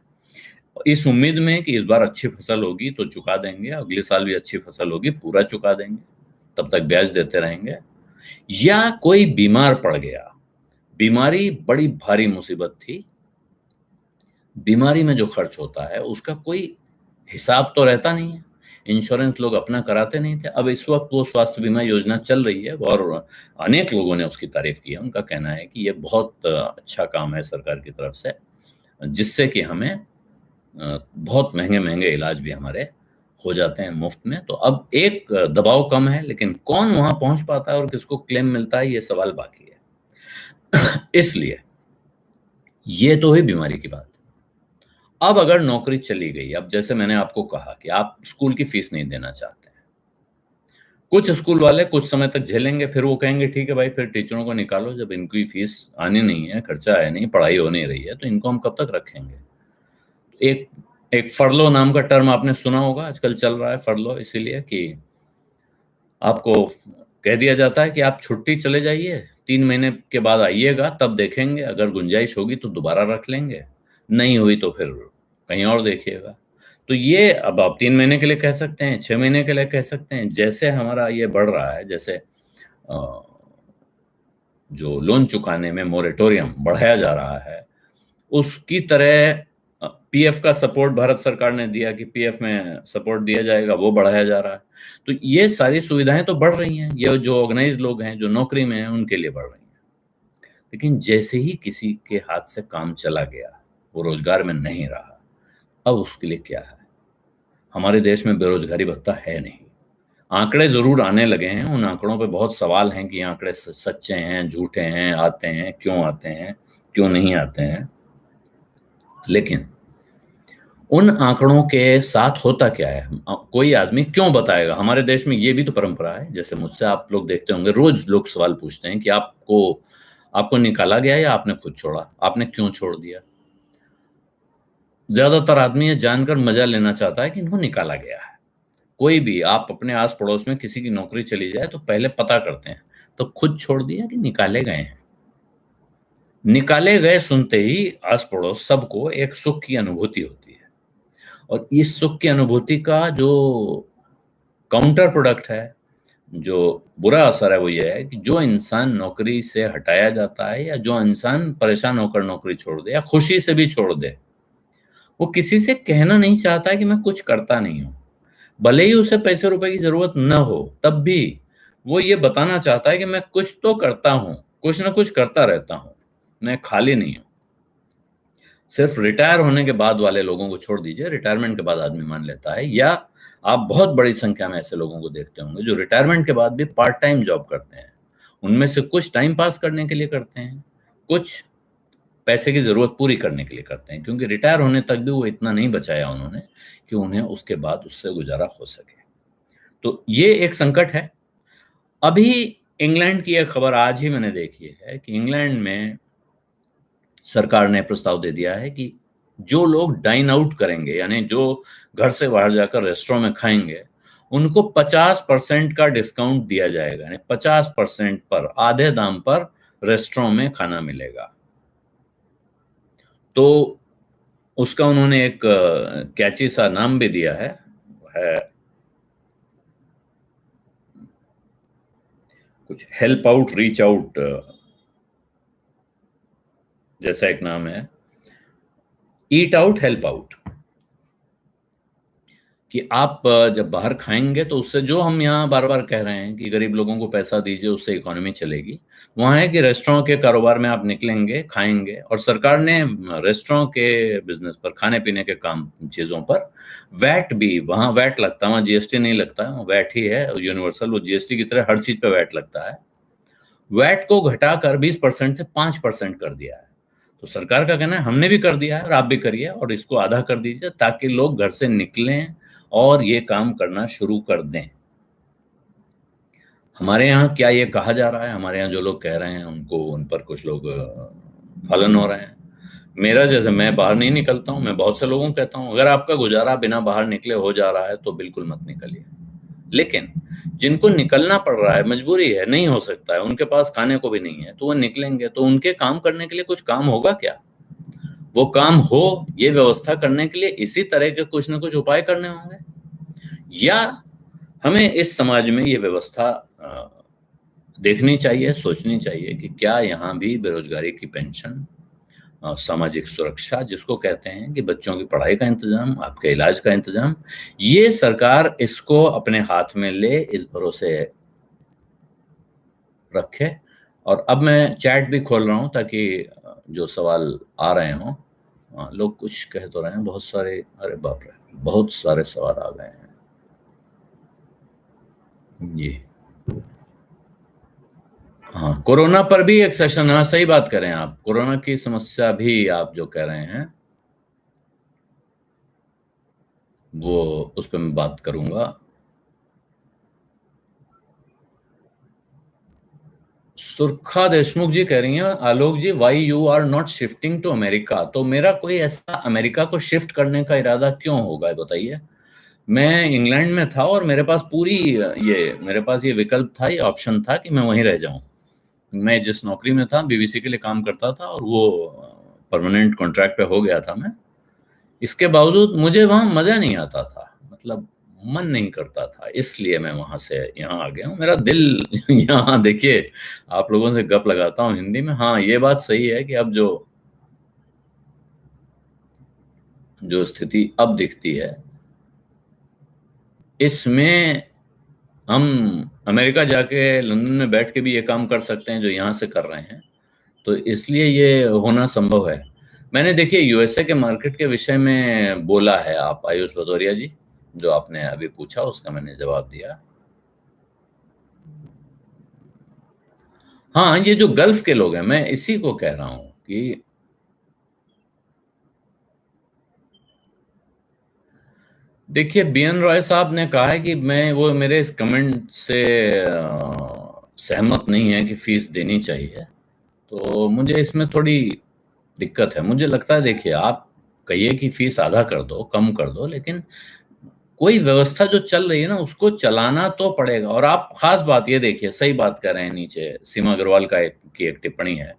इस उम्मीद में कि इस बार अच्छी फसल होगी तो चुका देंगे, अगले साल भी अच्छी फसल होगी पूरा चुका देंगे, तब तक ब्याज देते रहेंगे। या कोई बीमार पड़ गया, बीमारी बड़ी भारी मुसीबत थी, बीमारी में जो खर्च होता है उसका कोई हिसाब तो रहता नहीं है, इंश्योरेंस लोग अपना कराते नहीं थे। अब इस वक्त वो स्वास्थ्य बीमा योजना चल रही है और अनेक लोगों ने उसकी तारीफ की है। उनका कहना है कि ये बहुत अच्छा काम है सरकार की तरफ से, जिससे कि हमें बहुत महंगे महंगे इलाज भी हमारे हो जाते हैं मुफ्त में। तो अब एक दबाव कम है, लेकिन कौन वहां पहुंच पाता है और किसको क्लेम मिलता है ये सवाल बाकी है। इसलिए ये तो है बीमारी की बात। अब अगर नौकरी चली गई, अब जैसे मैंने आपको कहा कि आप स्कूल की फीस नहीं देना चाहते हैं, कुछ स्कूल वाले कुछ समय तक झेलेंगे, फिर वो कहेंगे ठीक है भाई, फिर टीचरों को निकालो, जब इनकी फीस आनी नहीं है, खर्चा है नहीं, पढ़ाई हो नहीं रही है, तो इनको हम कब तक रखेंगे। एक एक फरलो नाम का टर्म आपने सुना होगा, आजकल चल रहा है फरलो, इसीलिए कि आपको कह दिया जाता है कि आप छुट्टी चले जाइए, 3 महीने के बाद आइएगा, तब देखेंगे, अगर गुंजाइश होगी तो दोबारा रख लेंगे, नहीं हुई तो फिर कहीं और देखिएगा। तो ये अब आप 3 महीने के लिए कह सकते हैं, 6 महीने के लिए कह सकते हैं, जैसे हमारा ये बढ़ रहा है, जैसे जो लोन चुकाने में मोरेटोरियम बढ़ाया जा रहा है, उसकी तरह पीएफ का सपोर्ट भारत सरकार ने दिया कि पीएफ में सपोर्ट दिया जाएगा, वो बढ़ाया जा रहा है। तो ये सारी सुविधाएं तो बढ़ रही हैं, ये जो ऑर्गेनाइज लोग हैं, जो नौकरी में हैं, उनके लिए बढ़ रही हैं। लेकिन जैसे ही किसी के हाथ से काम चला गया, वो रोजगार में नहीं रहा, अब उसके लिए क्या है? हमारे देश में बेरोजगारी भत्ता है नहीं। आंकड़े जरूर आने लगे हैं, उन आंकड़ों पे बहुत सवाल हैं कि आंकड़े सच्चे हैं, झूठे हैं, आते हैं, क्यों आते हैं, क्यों नहीं आते हैं। लेकिन उन आंकड़ों के साथ होता क्या है, कोई आदमी क्यों बताएगा? हमारे देश में ये भी तो परंपरा है, जैसे मुझसे आप लोग देखते होंगे, रोज लोग सवाल पूछते हैं कि आपको निकाला गया या आपने खुद छोड़ा, आपने क्यों छोड़ दिया? ज्यादातर आदमी ये जानकर मजा लेना चाहता है कि इनको निकाला गया है। कोई भी, आप अपने आस पड़ोस में किसी की नौकरी चली जाए तो पहले पता करते हैं, तो खुद छोड़ दिया कि निकाले गए हैं। निकाले गए सुनते ही आस पड़ोस सबको एक सुख की अनुभूति होती है, और इस सुख की अनुभूति का जो काउंटर प्रोडक्ट है, जो बुरा असर है, वो ये है कि जो इंसान नौकरी से हटाया जाता है, या जो इंसान परेशान होकर नौकरी छोड़ दे या खुशी से भी छोड़ दे, वो किसी से कहना नहीं चाहता है कि मैं कुछ करता नहीं हूं। भले ही उसे पैसे रुपए की जरूरत न हो, तब भी वो ये बताना चाहता है कि मैं कुछ तो करता हूं, कुछ ना कुछ करता रहता हूं, मैं खाली नहीं हूं। सिर्फ रिटायर होने के बाद वाले लोगों को छोड़ दीजिए, रिटायरमेंट के बाद आदमी मान लेता है, या आप बहुत बड़ी संख्या में ऐसे लोगों को देखते होंगे जो रिटायरमेंट के बाद भी पार्ट टाइम जॉब करते हैं। उनमें से कुछ टाइम पास करने के लिए करते हैं, कुछ पैसे की जरूरत पूरी करने के लिए करते हैं, क्योंकि रिटायर होने तक भी वो इतना नहीं बचाया उन्होंने कि उन्हें उसके बाद उससे गुजारा हो सके। तो ये एक संकट है। अभी इंग्लैंड की एक खबर आज ही मैंने देखी है कि इंग्लैंड में सरकार ने प्रस्ताव दे दिया है कि जो लोग डाइन आउट करेंगे, यानी जो घर से बाहर जाकर रेस्टोरेंट में खाएंगे, उनको 50% का डिस्काउंट दिया जाएगा, यानी 50% पर, आधे दाम पर रेस्टोरेंट में खाना मिलेगा। तो उसका उन्होंने एक कैची सा नाम भी दिया है कुछ हेल्प आउट रीच आउट जैसा एक नाम है, ईट आउट हेल्प आउट। कि आप जब बाहर खाएंगे तो उससे, जो हम यहाँ बार बार कह रहे हैं कि गरीब लोगों को पैसा दीजिए उससे इकोनॉमी चलेगी, वहां है कि रेस्टोरेंट के कारोबार में आप निकलेंगे, खाएंगे, और सरकार ने रेस्टोरेंट के बिजनेस पर, खाने पीने के काम चीजों पर वैट भी, वहां वैट लगता है, वहां जीएसटी नहीं लगता है, वैट ही है यूनिवर्सल, वो जीएसटी की तरह हर चीज पे वैट लगता है। वैट को घटाकर 20% से 5% कर दिया है। तो सरकार का कहना है हमने भी कर दिया है और आप भी करिए, और इसको आधा कर दीजिए ताकि लोग घर से निकलें और ये काम करना शुरू कर दें। हमारे यहाँ क्या ये कहा जा रहा है, हमारे यहाँ जो लोग कह रहे हैं उनको, उन पर कुछ लोग फलन हो रहे हैं। मेरा, जैसे मैं बाहर नहीं निकलता हूँ, मैं बहुत से लोगों को कहता हूँ अगर आपका गुजारा बिना बाहर निकले हो जा रहा है तो बिल्कुल मत निकलिए। लेकिन जिनको निकलना पड़ रहा है, मजबूरी है, नहीं हो सकता है, उनके पास खाने को भी नहीं है, तो वो निकलेंगे, तो उनके काम करने के लिए कुछ काम होगा क्या? वो काम हो, ये व्यवस्था करने के लिए इसी तरह के कुछ ना कुछ उपाय करने होंगे, या हमें इस समाज में ये व्यवस्था देखनी चाहिए, सोचनी चाहिए कि क्या यहाँ भी बेरोजगारी की पेंशन, सामाजिक सुरक्षा जिसको कहते हैं, कि बच्चों की पढ़ाई का इंतजाम, आपके इलाज का इंतजाम, ये सरकार इसको अपने हाथ में ले, इस भरोसे रखे। और अब मैं चैट भी खोल रहा हूं ताकि जो सवाल आ रहे हों, लोग कुछ कह तो रहे हैं, बहुत सारे, अरे बाप रे, बहुत सारे सवाल आ गए हैं। ये हाँ, कोरोना पर भी एक सेशन, हाँ सही बात करें आप, कोरोना की समस्या भी आप जो कह रहे हैं वो, उस पर मैं बात करूंगा। सुरखा देशमुख जी कह रही हैं, Alok ji, why you are not shifting to America? तो मेरा कोई ऐसा अमेरिका को शिफ्ट करने का इरादा क्यों होगा, बताइए। मैं इंग्लैंड में था और मेरे पास पूरी, मेरे पास ये विकल्प था, ये ऑप्शन था कि मैं वहीं रह जाऊं। मैं जिस नौकरी में था, बीबीसी के लिए काम करता था, और वो परमानेंट कॉन्ट्रैक्ट पे हो गया था मैं। इसके बावजूद मुझे वहां मजा नहीं आता था, मतलब मन नहीं करता था, इसलिए मैं वहां से यहाँ आ गया हूँ। मेरा दिल यहाँ, देखिए, आप लोगों से गप लगाता हूँ हिंदी में। हाँ, ये बात सही है कि अब जो जो स्थिति अब दिखती है, इसमें हम अमेरिका जाके लंदन में बैठ के भी ये काम कर सकते हैं जो यहाँ से कर रहे हैं, तो इसलिए ये होना संभव है। मैंने देखिए यूएसए के मार्केट के विषय में बोला है, आप आयुष भदौरिया जी, जो आपने अभी पूछा उसका मैंने जवाब दिया। हाँ, ये जो गल्फ के लोग हैं, मैं इसी को कह रहा हूं कि देखिए बीएन रॉय साहब ने कहा है कि मैं वो मेरे इस कमेंट से सहमत नहीं है कि फीस देनी चाहिए। तो मुझे इसमें थोड़ी दिक्कत है। मुझे लगता है देखिए, आप कहिए कि फीस आधा कर दो, कम कर दो, लेकिन कोई व्यवस्था जो चल रही है ना उसको चलाना तो पड़ेगा। और आप खास बात ये देखिए, सही बात कर रहे हैं, नीचे सीमा अग्रवाल की एक टिप्पणी है,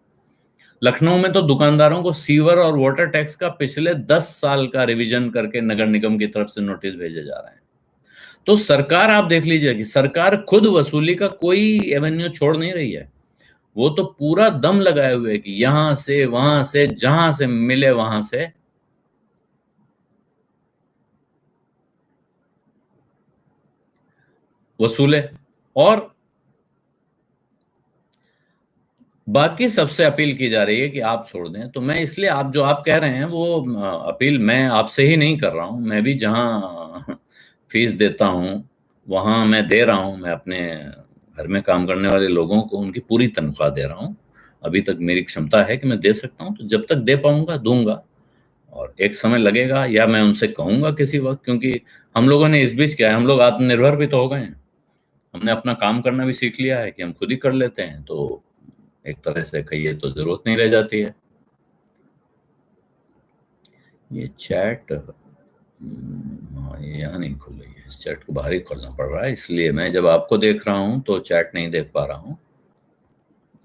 लखनऊ में तो दुकानदारों को सीवर और वाटर टैक्स का पिछले 10 साल का रिवीजन करके नगर निगम की तरफ से नोटिस भेजे जा रहे हैं। तो सरकार, आप देख लीजिए कि सरकार खुद वसूली का कोई एवेन्यू छोड़ नहीं रही है। वो तो पूरा दम लगाए हुए है कि यहां से वहां से जहां से मिले वहां से वसूले। और बाकी सबसे अपील की जा रही है कि आप छोड़ दें। तो मैं इसलिए, आप जो आप कह रहे हैं वो अपील मैं आपसे ही नहीं कर रहा हूं। मैं भी जहां फीस देता हूं वहां मैं दे रहा हूं। मैं अपने घर में काम करने वाले लोगों को उनकी पूरी तनख्वाह दे रहा हूं। अभी तक मेरी क्षमता है कि मैं दे सकता हूं, तो जब तक दे पाऊंगा दूंगा। और एक समय लगेगा, या मैं उनसे कहूंगा किसी वक्त, क्योंकि हम लोगों ने इस बीच क्या है, हम लोग आत्मनिर्भर भी तो हो गए हैं। हमने अपना काम करना भी सीख लिया है कि हम खुद ही कर लेते हैं। तो एक तरह से कहिए तो जरूरत नहीं रह जाती है। ये चैट, हाँ, ये यहाँ नहीं खुल रही है। इस चैट को बाहर ही खोलना पड़ रहा है, इसलिए मैं जब आपको देख रहा हूँ तो चैट नहीं देख पा रहा हूँ।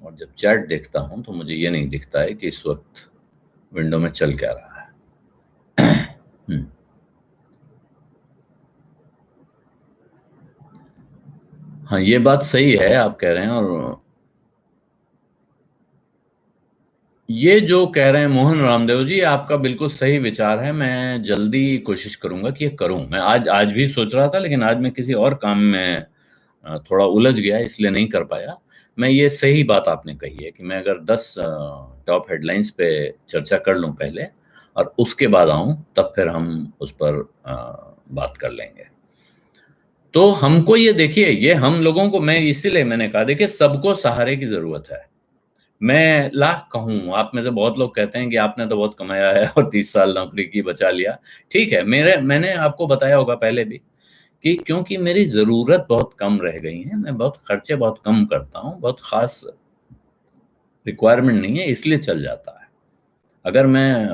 और जब चैट देखता हूँ तो मुझे ये नहीं दिखता है कि इस वक्त विंडो में चल क्या रहा है। हाँ, ये बात सही है आप कह रहे हैं। और ये जो कह रहे हैं मोहन रामदेव जी, आपका बिल्कुल सही विचार है। मैं जल्दी कोशिश करूंगा कि ये करूं। मैं आज आज भी सोच रहा था, लेकिन आज मैं किसी और काम में थोड़ा उलझ गया, इसलिए नहीं कर पाया। मैं, ये सही बात आपने कही है कि मैं अगर 10 टॉप हेडलाइंस पे चर्चा कर लूं पहले, और उसके बाद आऊं, तब फिर हम उस पर बात कर लेंगे। तो हमको ये देखिए, ये हम लोगों को, मैं इसीलिए मैंने कहा, देखिए सबको सहारे की जरूरत है। मैं लाख कहूँ, आप में से बहुत लोग कहते हैं कि आपने तो बहुत कमाया है और 30 साल नौकरी की बचा लिया। ठीक है, मैंने आपको बताया होगा पहले भी कि क्योंकि मेरी ज़रूरत बहुत कम रह गई है, मैं बहुत खर्चे बहुत कम करता हूँ, बहुत ख़ास रिक्वायरमेंट नहीं है, इसलिए चल जाता है। अगर मैं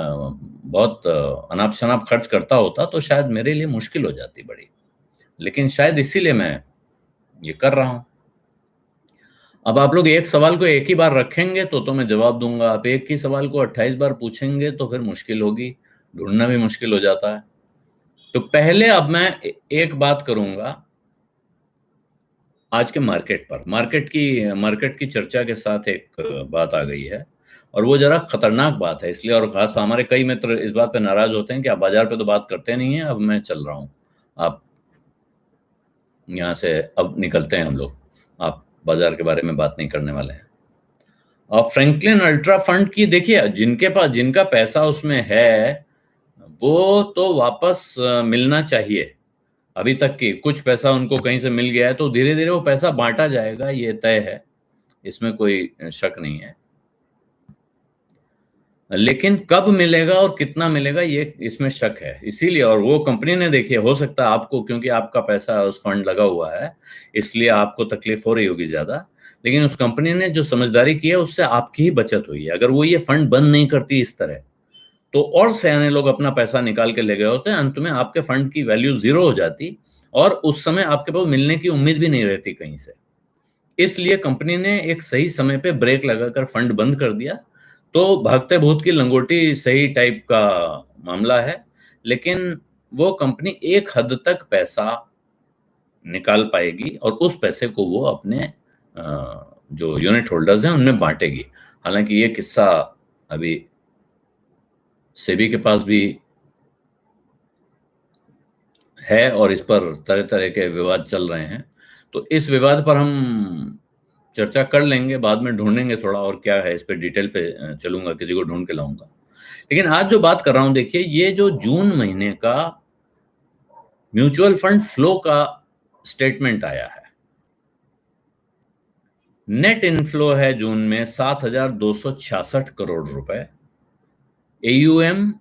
बहुत अनाप-शनाप खर्च करता होता तो शायद मेरे लिए मुश्किल हो जाती बड़ी। लेकिन शायद इसीलिए मैं ये कर रहा हूँ। अब आप लोग एक सवाल को एक ही बार रखेंगे तो मैं जवाब दूंगा। आप एक ही सवाल को 28 बार पूछेंगे तो फिर मुश्किल होगी, ढूंढना भी मुश्किल हो जाता है। तो पहले अब मैं एक बात करूंगा आज के मार्केट पर। मार्केट की चर्चा के साथ एक बात आ गई है, और वो जरा खतरनाक बात है। इसलिए, और खास हमारे कई मित्र इस बात पे नाराज होते हैं कि आप बाजार पे तो बात करते नहीं है, अब मैं चल रहा हूँ, आप यहाँ से अब निकलते हैं हम लोग, आप बाजार के बारे में बात नहीं करने वाले हैं। और फ्रैंकलिन अल्ट्रा फंड की देखिए, जिनके पास, जिनका पैसा उसमें है, वो तो वापस मिलना चाहिए। अभी तक की कुछ पैसा उनको कहीं से मिल गया है, तो धीरे धीरे वो पैसा बांटा जाएगा, ये तय है, इसमें कोई शक नहीं है। लेकिन कब मिलेगा और कितना मिलेगा, ये इसमें शक है। इसीलिए, और वो कंपनी ने, देखिए हो सकता है आपको, क्योंकि आपका पैसा उस फंड लगा हुआ है, इसलिए आपको तकलीफ हो रही होगी ज्यादा। लेकिन उस कंपनी ने जो समझदारी की है उससे आपकी ही बचत हुई है। अगर वो ये फंड बंद नहीं करती इस तरह, तो और सयाने लोग अपना पैसा निकाल के ले गए होते, अंत में आपके फंड की वैल्यू जीरो हो जाती, और उस समय आपके पास मिलने की उम्मीद भी नहीं रहती कहीं से। इसलिए कंपनी ने एक सही समय पे ब्रेक लगाकर फंड बंद कर दिया। तो भागते भूत की लंगोटी सही टाइप का मामला है। लेकिन वो कंपनी एक हद तक पैसा निकाल पाएगी, और उस पैसे को वो अपने जो यूनिट होल्डर्स हैं उनमें बांटेगी। हालांकि ये किस्सा अभी सेबी के पास भी है और इस पर तरह तरह के विवाद चल रहे हैं। तो इस विवाद पर हम चर्चा कर लेंगे, बाद में ढूंढेंगे थोड़ा और क्या है इस पे, डिटेल पे चलूंगा, किसी को ढूंढ के लाऊंगा। लेकिन आज जो बात कर रहा हूं, देखिए ये जो जून महीने का म्यूचुअल फंड फ्लो का स्टेटमेंट आया है, नेट इनफ्लो है जून में 7,266 करोड़ रुपए, एयूएम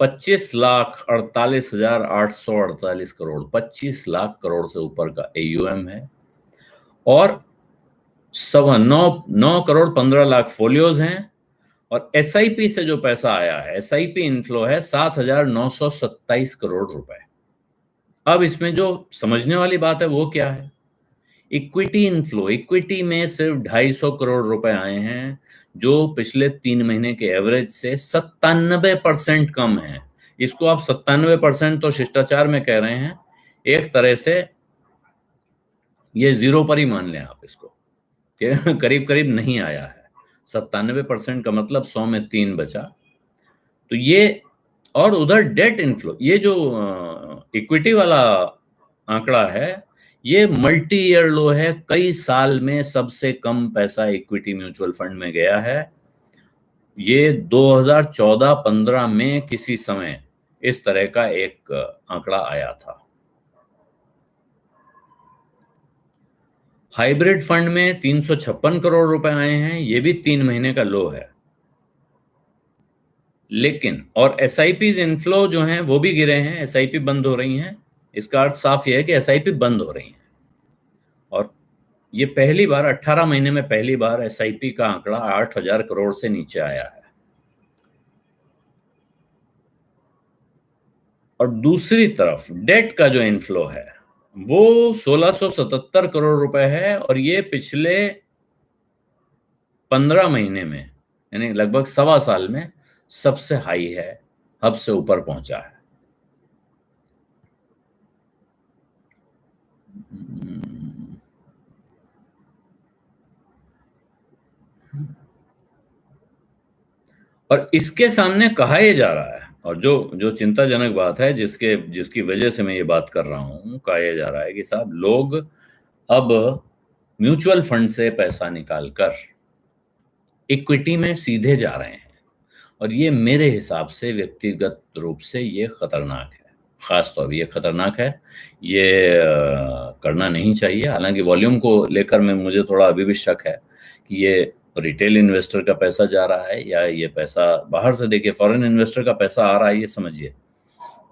25,48,848 करोड़, 25 लाख करोड़ से ऊपर का एयूएम है, और 9 करोड़ 15 लाख फोलियोज हैं, और एसआईपी से जो पैसा आया है, एसआईपी इनफ्लो है 7,927 करोड़ रुपए। अब इसमें जो समझने वाली बात है वो क्या है, इक्विटी इनफ्लो, इक्विटी में सिर्फ 250 करोड़ रुपए आए हैं, जो पिछले 3 महीने के एवरेज से 97% कम है। इसको आप 97% तो शिष्टाचार में कह रहे हैं, एक तरह से ये जीरो पर ही मान लें आप इसको, कि करीब करीब नहीं आया है। 97% का मतलब 100 में 3 बचा। तो ये, और उधर डेट इनफ्लो, ये जो इक्विटी वाला आंकड़ा है, ये मल्टी ईयर लो है, कई साल में सबसे कम पैसा इक्विटी म्यूचुअल फंड में गया है। ये 2014-15 में किसी समय इस तरह का एक आंकड़ा आया था। हाइब्रिड फंड में 356 करोड़ रुपए आए हैं, ये भी 3 महीने का लो है। लेकिन और एसआईपी इनफ्लो जो हैं वो भी गिरे हैं, एसआईपी बंद हो रही हैं। इसका अर्थ साफ ये है कि एसआईपी बंद हो रही हैं, और ये पहली बार 18 महीने में पहली बार एसआईपी का आंकड़ा 8,000 करोड़ से नीचे आया है। और दूसरी तरफ डेट का जो इनफ्लो है वो 1,677 करोड़ रुपए है, और ये पिछले 15 महीने में, यानी लगभग सवा साल में सबसे हाई है, हद से ऊपर पहुंचा है। और इसके सामने कहा यह जा रहा है, और जो जो चिंताजनक बात है, जिसकी वजह से मैं ये बात कर रहा हूं, कहा यह जा रहा है कि साहब लोग अब म्यूचुअल फंड से पैसा निकालकर इक्विटी में सीधे जा रहे हैं, और ये मेरे हिसाब से व्यक्तिगत रूप से ये खतरनाक है। खास तौर पर ये खतरनाक है, ये करना नहीं चाहिए। हालांकि वॉल्यूम को लेकर मैं मुझे थोड़ा अभी भी शक है कि ये रिटेल इन्वेस्टर का पैसा जा रहा है या ये पैसा बाहर से, देखिए फॉरेन इन्वेस्टर का पैसा आ रहा है, ये समझिए।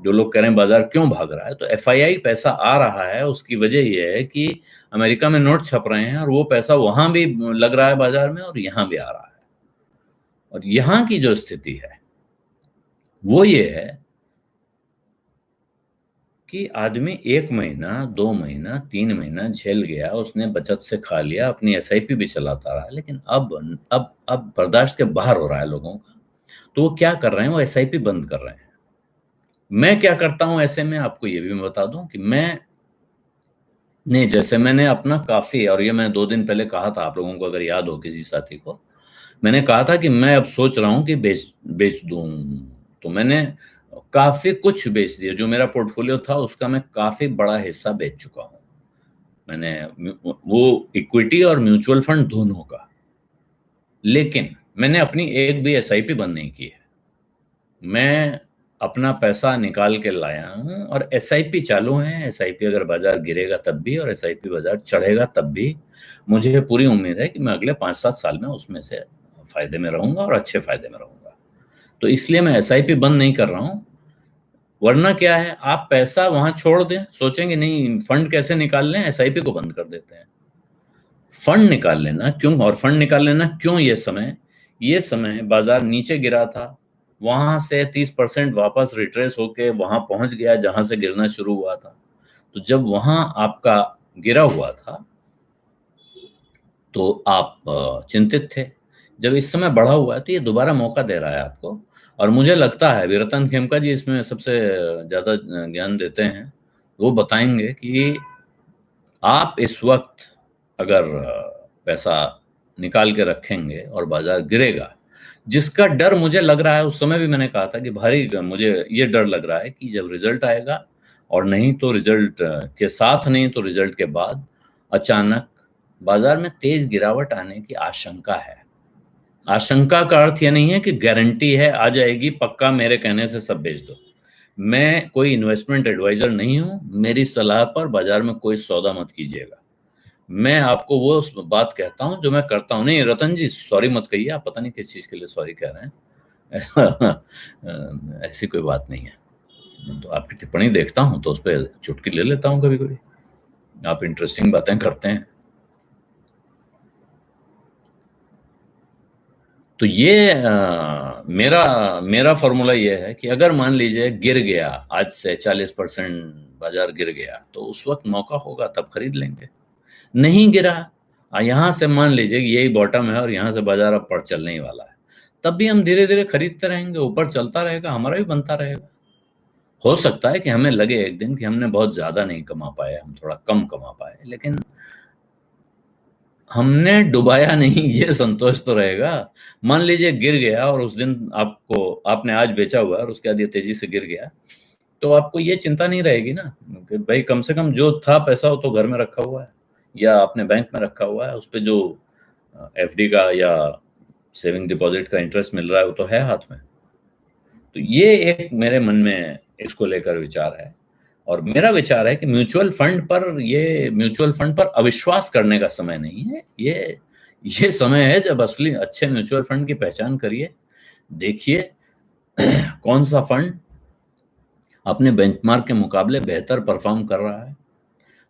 जो लोग कह रहे हैं बाजार क्यों भाग रहा है, तो एफआईआई पैसा आ रहा है, उसकी वजह ये है कि अमेरिका में नोट छप रहे हैं और वो पैसा वहां भी लग रहा है बाजार में और यहां भी आ रहा है। और यहां की जो स्थिति है वो ये है कि आदमी 1 महीना 2 महीना 3 महीना झेल गया, उसने बचत से खा लिया, अपनी एसआईपी भी चलाता रहा, लेकिन अब बर्दाश्त के बाहर हो रहा है लोगों का। तो वो क्या कर रहे हैं, वो एसआईपी बंद कर रहे हैं। मैं क्या करता हूं ऐसे में, आपको ये भी मैं बता दूं कि जैसे मैंने अपना काफी, और ये मैं 2 दिन पहले कहा था आप लोगों को, अगर याद हो किसी साथी को, मैंने कहा था कि मैं अब सोच रहा हूं कि बेच दूं। तो मैंने काफी कुछ बेच दिया, जो मेरा पोर्टफोलियो था उसका मैं काफी बड़ा हिस्सा बेच चुका हूं। मैंने वो इक्विटी और म्यूचुअल फंड दोनों का। लेकिन मैंने अपनी एक भी एसआईपी बंद नहीं की है। मैं अपना पैसा निकाल के लाया हूं और एसआईपी चालू है। एसआईपी अगर बाजार गिरेगा तब भी, और एसआईपी बाजार चढ़ेगा तब भी, मुझे पूरी उम्मीद है कि मैं अगले 5-7 साल में उसमें से फायदे में रहूंगा, और अच्छे फायदे में रहूंगा। तो इसलिए मैं एसआईपी बंद नहीं कर रहा हूं। वरना क्या है, आप पैसा वहां छोड़ दें, सोचेंगे नहीं फंड कैसे निकाल लें, एसआईपी को बंद कर देते हैं। फंड निकाल लेना क्यों, और फंड निकाल लेना क्यों ये समय बाजार नीचे गिरा था, वहां से 30% वापस रिट्रेस होके वहां पहुंच गया जहां से गिरना शुरू हुआ था। तो जब वहां आपका गिरा हुआ था तो आप चिंतित थे। जब इस समय बढ़ा हुआ है तो ये दोबारा मौका दे रहा है आपको। और मुझे लगता है वीरतन खेमका जी इसमें सबसे ज्यादा ज्ञान देते हैं। वो बताएंगे कि आप इस वक्त अगर पैसा निकाल के रखेंगे और बाजार गिरेगा जिसका डर मुझे लग रहा है, उस समय भी मैंने कहा था कि भारी मुझे ये डर लग रहा है कि जब रिजल्ट आएगा, और नहीं तो रिजल्ट के साथ, नहीं तो रिजल्ट के बाद अचानक बाजार में तेज गिरावट आने की आशंका है। आशंका का अर्थ यह नहीं है कि गारंटी है आ जाएगी, पक्का मेरे कहने से सब बेच दो। मैं कोई इन्वेस्टमेंट एडवाइजर नहीं हूं, मेरी सलाह पर बाजार में कोई सौदा मत कीजिएगा। मैं आपको वो बात कहता हूं जो मैं करता हूं। नहीं रतन जी, सॉरी मत कहिए, आप पता नहीं किस चीज के लिए सॉरी कह रहे हैं। ऐसी कोई बात नहीं है। तो आपकी टिप्पणी देखता हूं तो उस पर चुटकी ले लेता हूं कभी कभी। आप इंटरेस्टिंग बातें करते हैं। तो ये मेरा मेरा फॉर्मूला ये है कि अगर मान लीजिए गिर गया, आज से 40% बाजार गिर गया, तो उस वक्त मौका होगा तब खरीद लेंगे। नहीं गिरा, यहां से मान लीजिए यही बॉटम है और यहां से बाजार अब पर चलने ही वाला है, तब भी हम धीरे धीरे खरीदते रहेंगे, ऊपर चलता रहेगा, हमारा भी बनता रहेगा। हो सकता है कि हमें लगे एक दिन कि हमने बहुत ज्यादा नहीं कमा पाए, हम थोड़ा कम कमा पाए, लेकिन हमने डुबाया नहीं, ये संतोष तो रहेगा। मान लीजिए गिर गया और उस दिन आपने आज बेचा हुआ है और उसके बाद ये तेजी से गिर गया, तो आपको ये चिंता नहीं रहेगी ना कि भाई कम से कम जो था पैसा वो तो घर में रखा हुआ है या अपने बैंक में रखा हुआ है, उस पे जो एफडी का या सेविंग डिपॉजिट का इंटरेस्ट मिल रहा है वो तो है हाथ में। तो ये एक मेरे मन में इसको लेकर विचार है। और मेरा विचार है कि म्यूचुअल फंड पर अविश्वास करने का समय नहीं है। ये समय है जब असली अच्छे म्यूचुअल फंड की पहचान करिए, देखिए कौन सा फंड अपने बेंचमार्क के मुकाबले बेहतर परफॉर्म कर रहा है।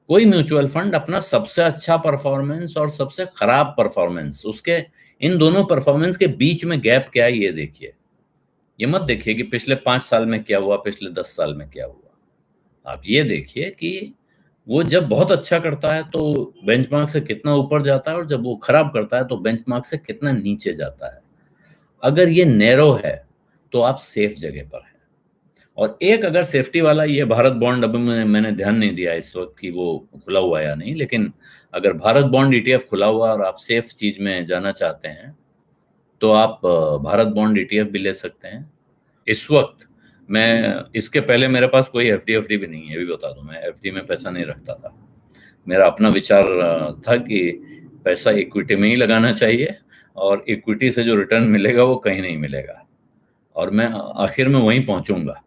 कोई म्यूचुअल फंड अपना सबसे अच्छा परफॉर्मेंस और सबसे खराब परफॉर्मेंस, उसके इन दोनों परफॉर्मेंस के बीच में गैप क्या है ये देखिए। ये मत देखिए कि पिछले 5 साल में क्या हुआ, पिछले 10 साल में क्या हुआ। आप ये देखिए कि वो जब बहुत अच्छा करता है तो बेंचमार्क से कितना ऊपर जाता है, और जब वो खराब करता है तो बेंचमार्क से कितना नीचे जाता है। अगर ये नैरो है तो आप सेफ जगह पर हैं। और एक अगर सेफ्टी वाला, ये भारत बॉन्ड, अभी मैंने ध्यान नहीं दिया इस वक्त कि वो खुला हुआ या नहीं, लेकिन अगर भारत बॉन्ड ईटीएफ खुला हुआ और आप सेफ चीज में जाना चाहते हैं तो आप भारत बॉन्ड ईटीएफ भी ले सकते हैं। इस वक्त मैं, इसके पहले मेरे पास कोई एफडी भी नहीं है, ये भी बता दूं, मैं एफडी में पैसा नहीं रखता था। मेरा अपना विचार था कि पैसा इक्विटी में ही लगाना चाहिए, और इक्विटी से जो रिटर्न मिलेगा वो कहीं नहीं मिलेगा, और मैं आखिर में वहीं पहुंचूंगा।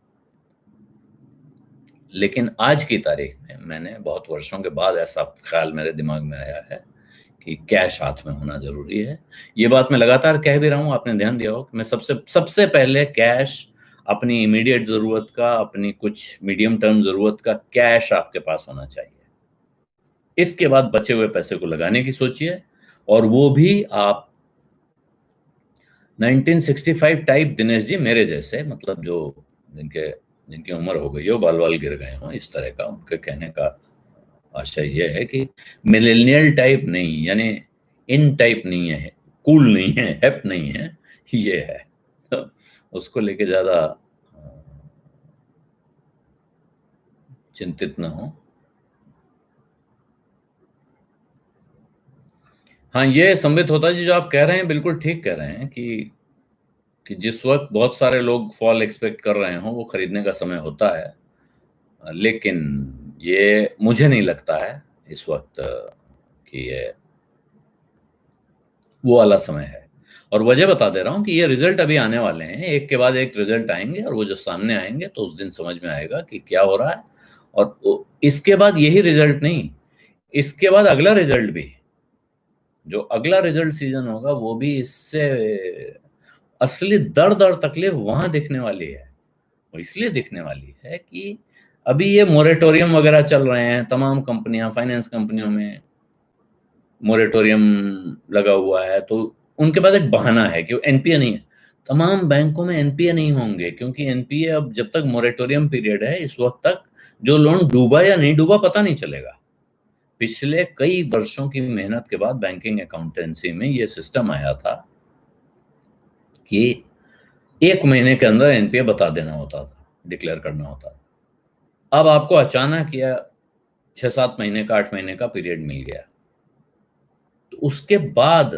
लेकिन आज की तारीख में मैंने बहुत वर्षों के बाद ऐसा ख्याल मेरे दिमाग में आया है कि कैश हाथ में होना जरूरी है। ये बात मैं लगातार कह भी रहा हूं, आपने ध्यान दिया हो कि मैं सबसे सबसे पहले कैश, अपनी इमीडिएट जरूरत का, अपनी कुछ मीडियम टर्म जरूरत का कैश आपके पास होना चाहिए। इसके बाद बचे हुए पैसे को लगाने की सोचिए, और वो भी आप 1965 टाइप, दिनेश जी मेरे जैसे, मतलब जो जिनके जिनकी उम्र हो गई हो, बाल बाल गिर गए हो, इस तरह का, उनके कहने का आशय ये है कि मिलेनियल टाइप नहीं, यानी इन टाइप नहीं है, कूल नहीं है, हेप नहीं है, ये है। तो उसको लेके ज्यादा चिंतित ना हो। हाँ, ये संबित होता जी, जो आप कह रहे हैं बिल्कुल ठीक कह रहे हैं कि जिस वक्त बहुत सारे लोग फॉल एक्सपेक्ट कर रहे हो वो खरीदने का समय होता है। लेकिन ये मुझे नहीं लगता है इस वक्त कि ये वो वाला समय है। और वजह बता दे रहा हूं कि ये रिजल्ट अभी आने वाले हैं, एक के बाद एक रिजल्ट आएंगे, और वो जो सामने आएंगे तो उस दिन समझ में आएगा कि क्या हो रहा है। और इसके बाद यही रिजल्ट नहीं, इसके बाद अगला रिजल्ट भी, जो अगला रिजल्ट सीजन होगा वो भी इससे असली दर्द और तकलीफ वहां दिखने वाली है। वो इसलिए दिखने वाली है कि अभी ये मोरेटोरियम वगैरह चल रहे हैं, तमाम कंपनियां, फाइनेंस कंपनियों में मोरेटोरियम लगा हुआ है, तो उनके पास एक बहाना है कि वो एनपीए नहीं है। तमाम बैंकों में एनपीए नहीं होंगे, क्योंकि एनपीए अब जब तक मोरेटोरियम पीरियड है, इस वक्त तक जो लोन डूबा या नहीं डूबा पता नहीं चलेगा। पिछले कई वर्षों की मेहनत के बाद बैंकिंग अकाउंटेंसी में ये सिस्टम आया था कि 1 महीने के अंदर एनपीए बता देना होता था, डिक्लेयर करना होता था। अब आपको अचानक या 6-7 महीने का, 8 महीने का पीरियड मिल गया, तो उसके बाद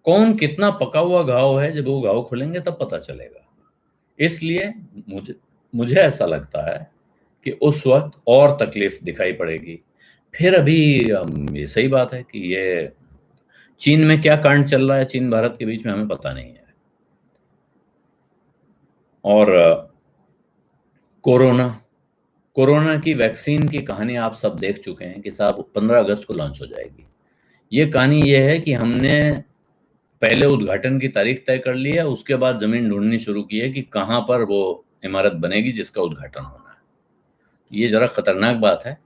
कौन कितना पका हुआ घाव है, जब वो घाव खुलेंगे तब पता चलेगा। इसलिए मुझे मुझे ऐसा लगता है कि उस वक्त और तकलीफ दिखाई पड़ेगी। फिर अभी ये सही बात है कि ये चीन में क्या कांड चल रहा है चीन भारत के बीच में, हमें पता नहीं है। और कोरोना कोरोना की वैक्सीन की कहानी आप सब देख चुके हैं कि साहब 15 अगस्त को लॉन्च हो जाएगी। ये कहानी ये है कि हमने पहले उद्घाटन की तारीख तय कर ली है, उसके बाद जमीन ढूंढनी शुरू की है कि कहां पर वो इमारत बनेगी जिसका उद्घाटन होना है। ये जरा खतरनाक बात है।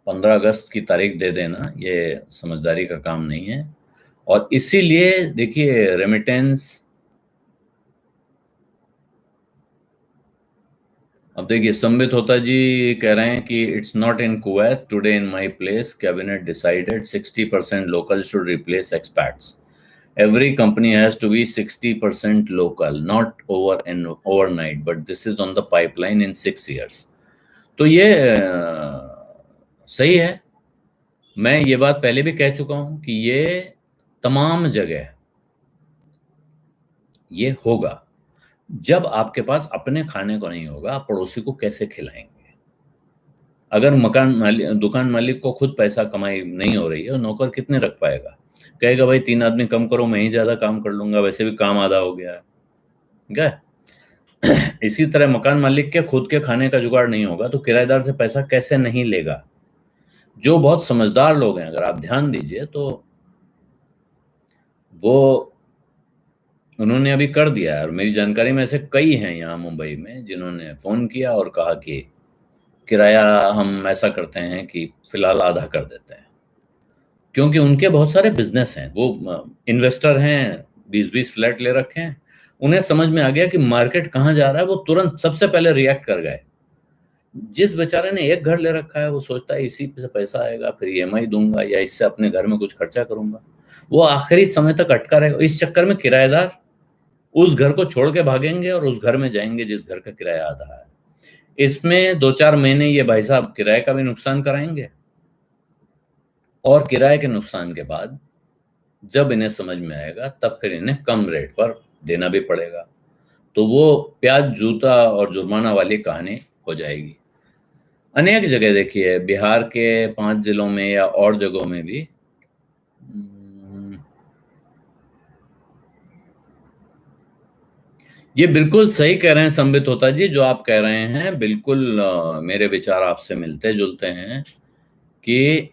15 अगस्त की तारीख दे देना ये समझदारी का काम नहीं है। और इसीलिए देखिए रेमिटेंस, अब देखिए संबित होता जी कह रहे हैं कि it's not in Kuwait today in my place cabinet decided 60% local should replace expats. Every company has to be 60% local, not overnight, but this is on the pipeline in 6 years. तो ये सही है। मैं ये बात पहले भी कह चुका हूं कि ये तमाम जगह ये होगा। जब आपके पास अपने खाने को नहीं होगा, आप पड़ोसी को कैसे खिलाएंगे? अगर मकान मालिक, दुकान मालिक को खुद पैसा कमाई नहीं हो रही है, नौकर कितने रख पाएगा? कहेगा भाई 3 आदमी कम करो, मैं ही ज्यादा काम कर लूंगा, वैसे भी काम आधा हो गया है। क्या? इसी तरह मकान मालिक के खुद के खाने का जुगाड़ नहीं होगा तो किराएदार से पैसा कैसे नहीं लेगा? जो बहुत समझदार लोग हैं, अगर आप ध्यान दीजिए तो वो उन्होंने अभी कर दिया है। और मेरी जानकारी में ऐसे कई हैं यहाँ मुंबई में जिन्होंने फोन किया और कहा कि किराया हम ऐसा करते हैं कि फिलहाल आधा कर देते हैं, क्योंकि उनके बहुत सारे बिजनेस हैं। वो इन्वेस्टर हैं, 20-20 फ्लैट ले रखे हैं। उन्हें समझ में आ गया कि मार्केट कहाँ जा रहा है, वो तुरंत सबसे पहले रिएक्ट कर गए। जिस बेचारे ने एक घर ले रखा है वो सोचता है इसी से पैसा आएगा, फिर ईएमआई दूंगा या इससे अपने घर में कुछ खर्चा करूंगा। वो आखिरी समय तक अटका रहेगा। इस चक्कर में किराएदार उस घर को छोड़ के भागेंगे और उस घर में जाएंगे जिस घर का किराया आधा है। इसमें 2-4 महीने ये भाई साहब किराए का भी नुकसान कराएंगे, और किराए के नुकसान के बाद जब इन्हें समझ में आएगा तब फिर इन्हें कम रेट पर देना भी पड़ेगा। तो वो प्याज जूता और जुर्माना वाली कहानी हो जाएगी। अनेक जगह देखिए, बिहार के 5 जिलों में या और जगहों में भी ये बिल्कुल सही कह रहे हैं संबित होता जी, जो आप कह रहे हैं बिल्कुल मेरे विचार आपसे मिलते जुलते हैं कि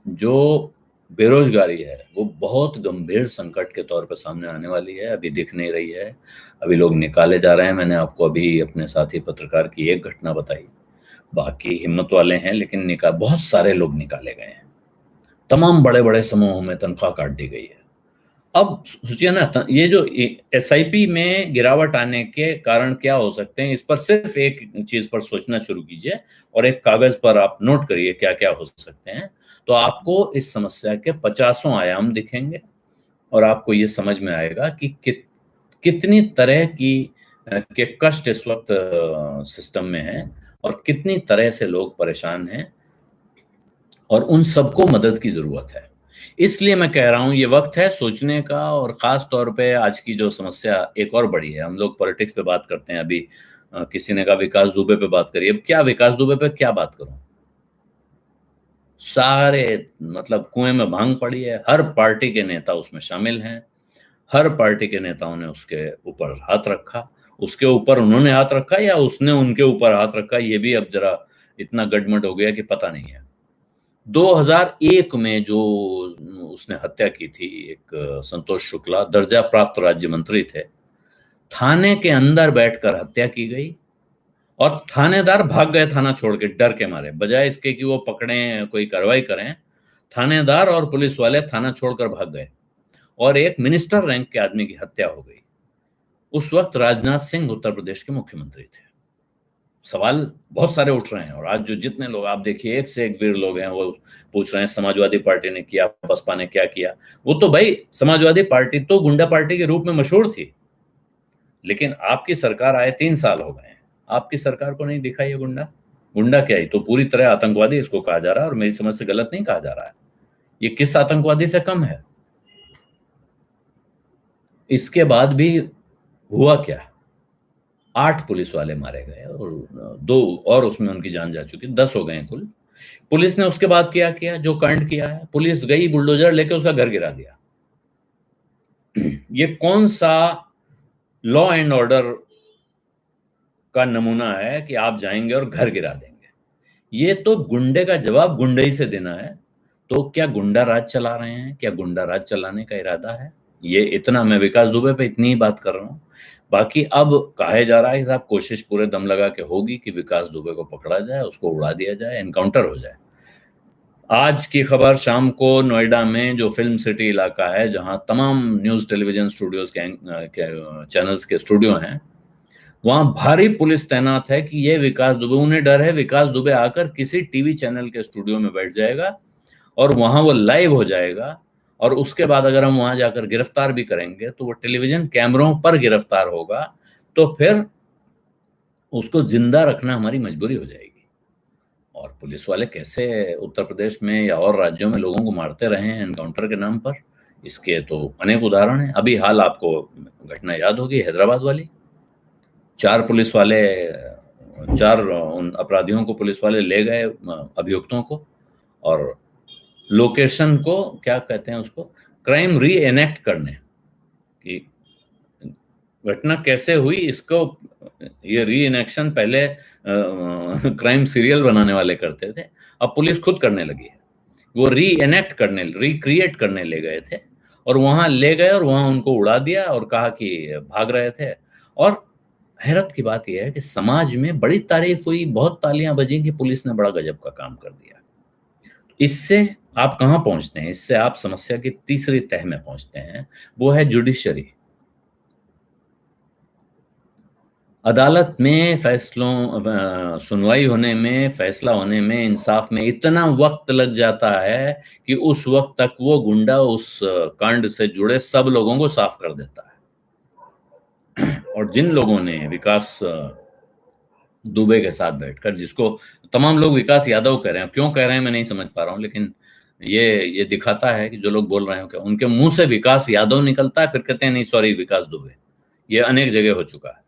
जो बेरोजगारी है वो बहुत गंभीर संकट के तौर पर सामने आने वाली है। अभी दिख नहीं रही है, अभी लोग निकाले जा रहे हैं। मैंने आपको अभी अपने साथी पत्रकार की एक घटना बताई, बाकी हिम्मत वाले हैं लेकिन बहुत सारे लोग निकाले गए हैं। तमाम बड़े बड़े समूहों में तनख्वाह काट दी गई है। अब सोचिए ना, ये जो एसआईपी में गिरावट आने के कारण क्या हो सकते हैं, इस पर सिर्फ एक चीज पर सोचना शुरू कीजिए और एक कागज पर आप नोट करिए क्या क्या हो सकते हैं। तो आपको इस समस्या के 50 आयाम दिखेंगे और आपको ये समझ में आएगा कि कितनी तरह की के कष्ट इस वक्त सिस्टम में है और कितनी तरह से लोग परेशान हैं और उन सबको मदद की जरूरत है। इसलिए मैं कह रहा हूं ये वक्त है सोचने का। और खास तौर पे आज की जो समस्या एक और बड़ी है, हम लोग पॉलिटिक्स पे बात करते हैं। अभी किसी ने कहा विकास दुबे पे बात करिए। अब क्या विकास दुबे पे क्या बात करूं? सारे मतलब कुएं में भांग पड़ी है। हर पार्टी के नेता उसमें शामिल हैं, हर पार्टी के नेताओं ने उसके ऊपर हाथ रखा। उसके ऊपर उन्होंने हाथ रखा या उसने उनके ऊपर हाथ रखा, ये भी अब जरा इतना गड़मड़ हो गया कि पता नहीं है। 2001 में जो उसने हत्या की थी, एक संतोष शुक्ला दर्जा प्राप्त राज्य मंत्री थे, थाने के अंदर बैठकर हत्या की गई और थानेदार भाग गए थाना छोड़ के डर के मारे। बजाय इसके कि वो पकड़ें, कोई कार्रवाई करें, थानेदार और पुलिस वाले थाना छोड़कर भाग गए और एक मिनिस्टर रैंक के आदमी की हत्या हो गई। उस वक्त राजनाथ सिंह उत्तर प्रदेश के मुख्यमंत्री थे। सवाल बहुत सारे उठ रहे हैं और आज जो जितने लोग आप देखिए, एक से एक वीर लोग हैं, वो पूछ रहे हैं समाजवादी पार्टी ने किया, बसपा ने क्या किया। वो तो भाई समाजवादी पार्टी तो गुंडा पार्टी के रूप में मशहूर थी, लेकिन आपकी सरकार आए 3 साल हो गए हैं, आपकी सरकार को नहीं दिखा ये गुंडा। गुंडा क्या है, तो पूरी तरह आतंकवादी इसको कहा जा रहा है और मेरी समझ से गलत नहीं कहा जा रहा है। ये किस आतंकवादी से कम है? इसके बाद भी हुआ क्या, 8 पुलिस वाले मारे गए और 2 और उसमें उनकी जान जा चुकी, 10 हो गए कुल। पुलिस ने उसके बाद क्या किया, जो कांड किया है, पुलिस गई बुलडोजर लेके उसका घर गिरा दिया। ये कौन सा लॉ एंड ऑर्डर का नमूना है कि आप जाएंगे और घर गिरा देंगे? ये तो गुंडे का जवाब गुंडे ही से देना है। तो क्या गुंडा राज चला रहे हैं? क्या गुंडा राज चलाने का इरादा है? ये इतना, मैं विकास दुबे पे इतनी ही बात कर रहा हूं। बाकी अब कहा जा रहा है कि साहब कोशिश पूरे दम लगा के होगी कि विकास दुबे को पकड़ा जाए, उसको उड़ा दिया जाए, एनकाउंटर हो जाए। आज की खबर शाम को नोएडा में जो फिल्म सिटी इलाका है, जहां तमाम न्यूज टेलीविजन स्टूडियोज के चैनल्स के स्टूडियो हैं, वहां भारी पुलिस तैनात है कि ये विकास दुबे, उन्हें डर है विकास दुबे आकर किसी टीवी चैनल के स्टूडियो में बैठ जाएगा और वहां वो लाइव हो जाएगा, और उसके बाद अगर हम वहां जाकर गिरफ्तार भी करेंगे तो वो टेलीविजन कैमरों पर गिरफ्तार होगा, तो फिर उसको जिंदा रखना हमारी मजबूरी हो जाएगी। और पुलिस वाले कैसे उत्तर प्रदेश में या और राज्यों में लोगों को मारते रहे हैं एनकाउंटर के नाम पर, इसके तो अनेक उदाहरण हैं। अभी हाल आपको घटना याद होगी हैदराबाद वाली, 4 पुलिस वाले, 4 उन अपराधियों को पुलिस वाले ले गए, अभियुक्तों को, और लोकेशन को क्या कहते हैं उसको, क्राइम री एनेक्ट करने की घटना कैसे हुई, इसको ये री एनेक्शन पहले क्राइम सीरियल बनाने वाले करते थे, अब पुलिस खुद करने लगी है। वो री एनेक्ट करने, रिक्रिएट करने ले गए थे, और वहां ले गए और वहां उनको उड़ा दिया और कहा कि भाग रहे थे। और हैरत की बात यह है कि समाज में बड़ी तारीफ हुई, बहुत तालियां बजी कि पुलिस ने बड़ा गजब का काम कर दिया। इससे आप कहां पहुंचते हैं? इससे आप समस्या की तीसरी तह में पहुंचते हैं, वो है जुडिशरी। अदालत में फैसलों, सुनवाई होने में, फैसला होने में, इंसाफ में इतना वक्त लग जाता है कि उस वक्त तक वो गुंडा उस कांड से जुड़े सब लोगों को साफ कर देता है। और जिन लोगों ने विकास दुबे के साथ बैठकर, जिसको तमाम लोग विकास यादव कह रहे हैं, क्यों कह रहे हैं मैं नहीं समझ पा रहा हूं, लेकिन ये दिखाता है कि जो लोग बोल रहे हैं क्या उनके मुंह से विकास यादव निकलता है, फिर कहते हैं नहीं सॉरी विकास दुबे। ये अनेक जगह हो चुका है।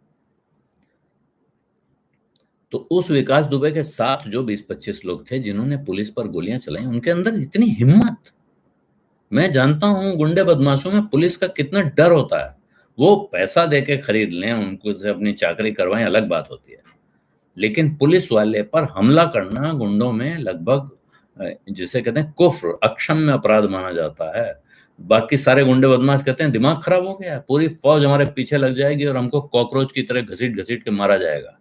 तो उस विकास दुबे के साथ जो 20-25 लोग थे जिन्होंने पुलिस पर गोलियां चलाई, उनके अंदर इतनी हिम्मत। मैं जानता हूं गुंडे बदमाशों में पुलिस का कितना डर होता है। वो पैसा देके खरीद लें, उनको से अपनी चाकरी करवाएं, अलग बात होती है, लेकिन पुलिस वाले पर हमला करना गुंडों में लगभग जिसे कहते हैं कुफ्र, अक्षम्य अपराध माना जाता है। बाकी सारे गुंडे बदमाश कहते हैं दिमाग खराब हो गया, पूरी फौज हमारे पीछे लग जाएगी और हमको कॉकरोच की तरह घसीट घसीट के मारा जाएगा।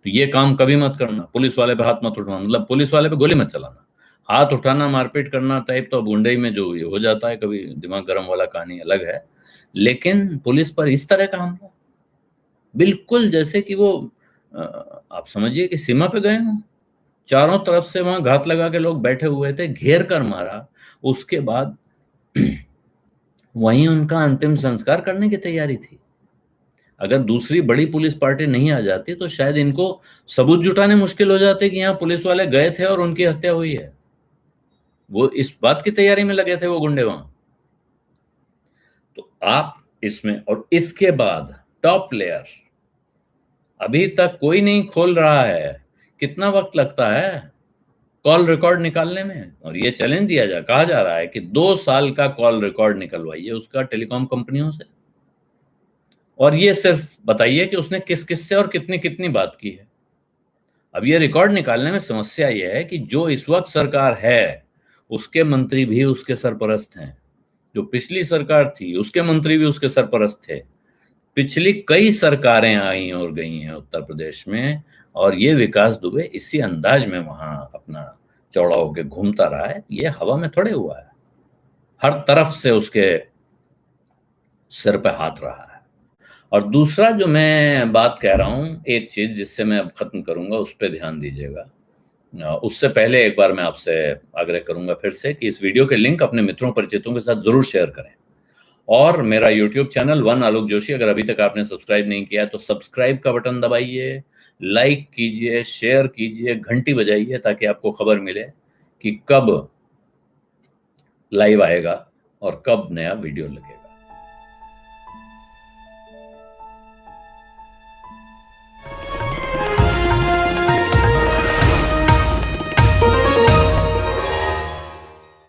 तो ये काम कभी मत करना, पुलिस वाले पे हाथ मत उठाना, मतलब पुलिस वाले पे गोली मत चलाना। हाथ उठाना, मारपीट करना टाइप तो अब गुंडे में जो ये हो जाता है, कभी दिमाग गर्म वाला कहानी अलग है, लेकिन पुलिस पर इस तरह का हमला, बिल्कुल जैसे कि वो आप समझिए कि सीमा पे गए हों। चारों तरफ से वहां घात लगा के लोग बैठे हुए थे, घेर कर मारा। उसके बाद वहीं उनका अंतिम संस्कार करने की तैयारी थी। अगर दूसरी बड़ी पुलिस पार्टी नहीं आ जाती तो शायद इनको सबूत जुटाने मुश्किल हो जाते कि यहाँ पुलिस वाले गए थे और उनकी हत्या हुई है। वो इस बात की तैयारी में लगे थे वो गुंडे वहां। तो आप इसमें, और इसके बाद टॉप प्लेयर अभी तक कोई नहीं खोल रहा है। कितना वक्त लगता है कॉल रिकॉर्ड निकालने में? और ये चैलेंज कहा जा रहा है कि 2 साल का कॉल रिकॉर्ड निकलवाइए उसका टेलीकॉम कंपनियों से, और ये सिर्फ बताइए कि उसने किस किस से और कितनी कितनी बात की है। अब ये रिकॉर्ड निकालने में समस्या ये है कि जो इस वक्त सरकार है उसके मंत्री भी उसके सरपरस्त हैं, जो पिछली सरकार थी उसके मंत्री भी उसके सरपरस्त थे। पिछली कई सरकारें आई और गई हैं उत्तर प्रदेश में, और ये विकास दुबे इसी अंदाज में वहां अपना चौड़ा होकर घूमता रहा है। ये हवा में थोड़े हुआ है, हर तरफ से उसके सिर पे हाथ रहा है। और दूसरा जो मैं बात कह रहा हूं, एक चीज जिससे मैं अब खत्म करूंगा, उस पर ध्यान दीजिएगा। उससे पहले एक बार मैं आपसे आग्रह करूंगा फिर से कि इस वीडियो के लिंक अपने मित्रों परिचितों के साथ जरूर शेयर करें। और मेरा यूट्यूब चैनल वन आलोक जोशी, अगर अभी तक आपने सब्सक्राइब नहीं किया तो सब्सक्राइब का बटन दबाइए, लाइक कीजिए, शेयर कीजिए, घंटी बजाइए, ताकि आपको खबर मिले कि कब लाइव आएगा और कब नया वीडियो लगेगा।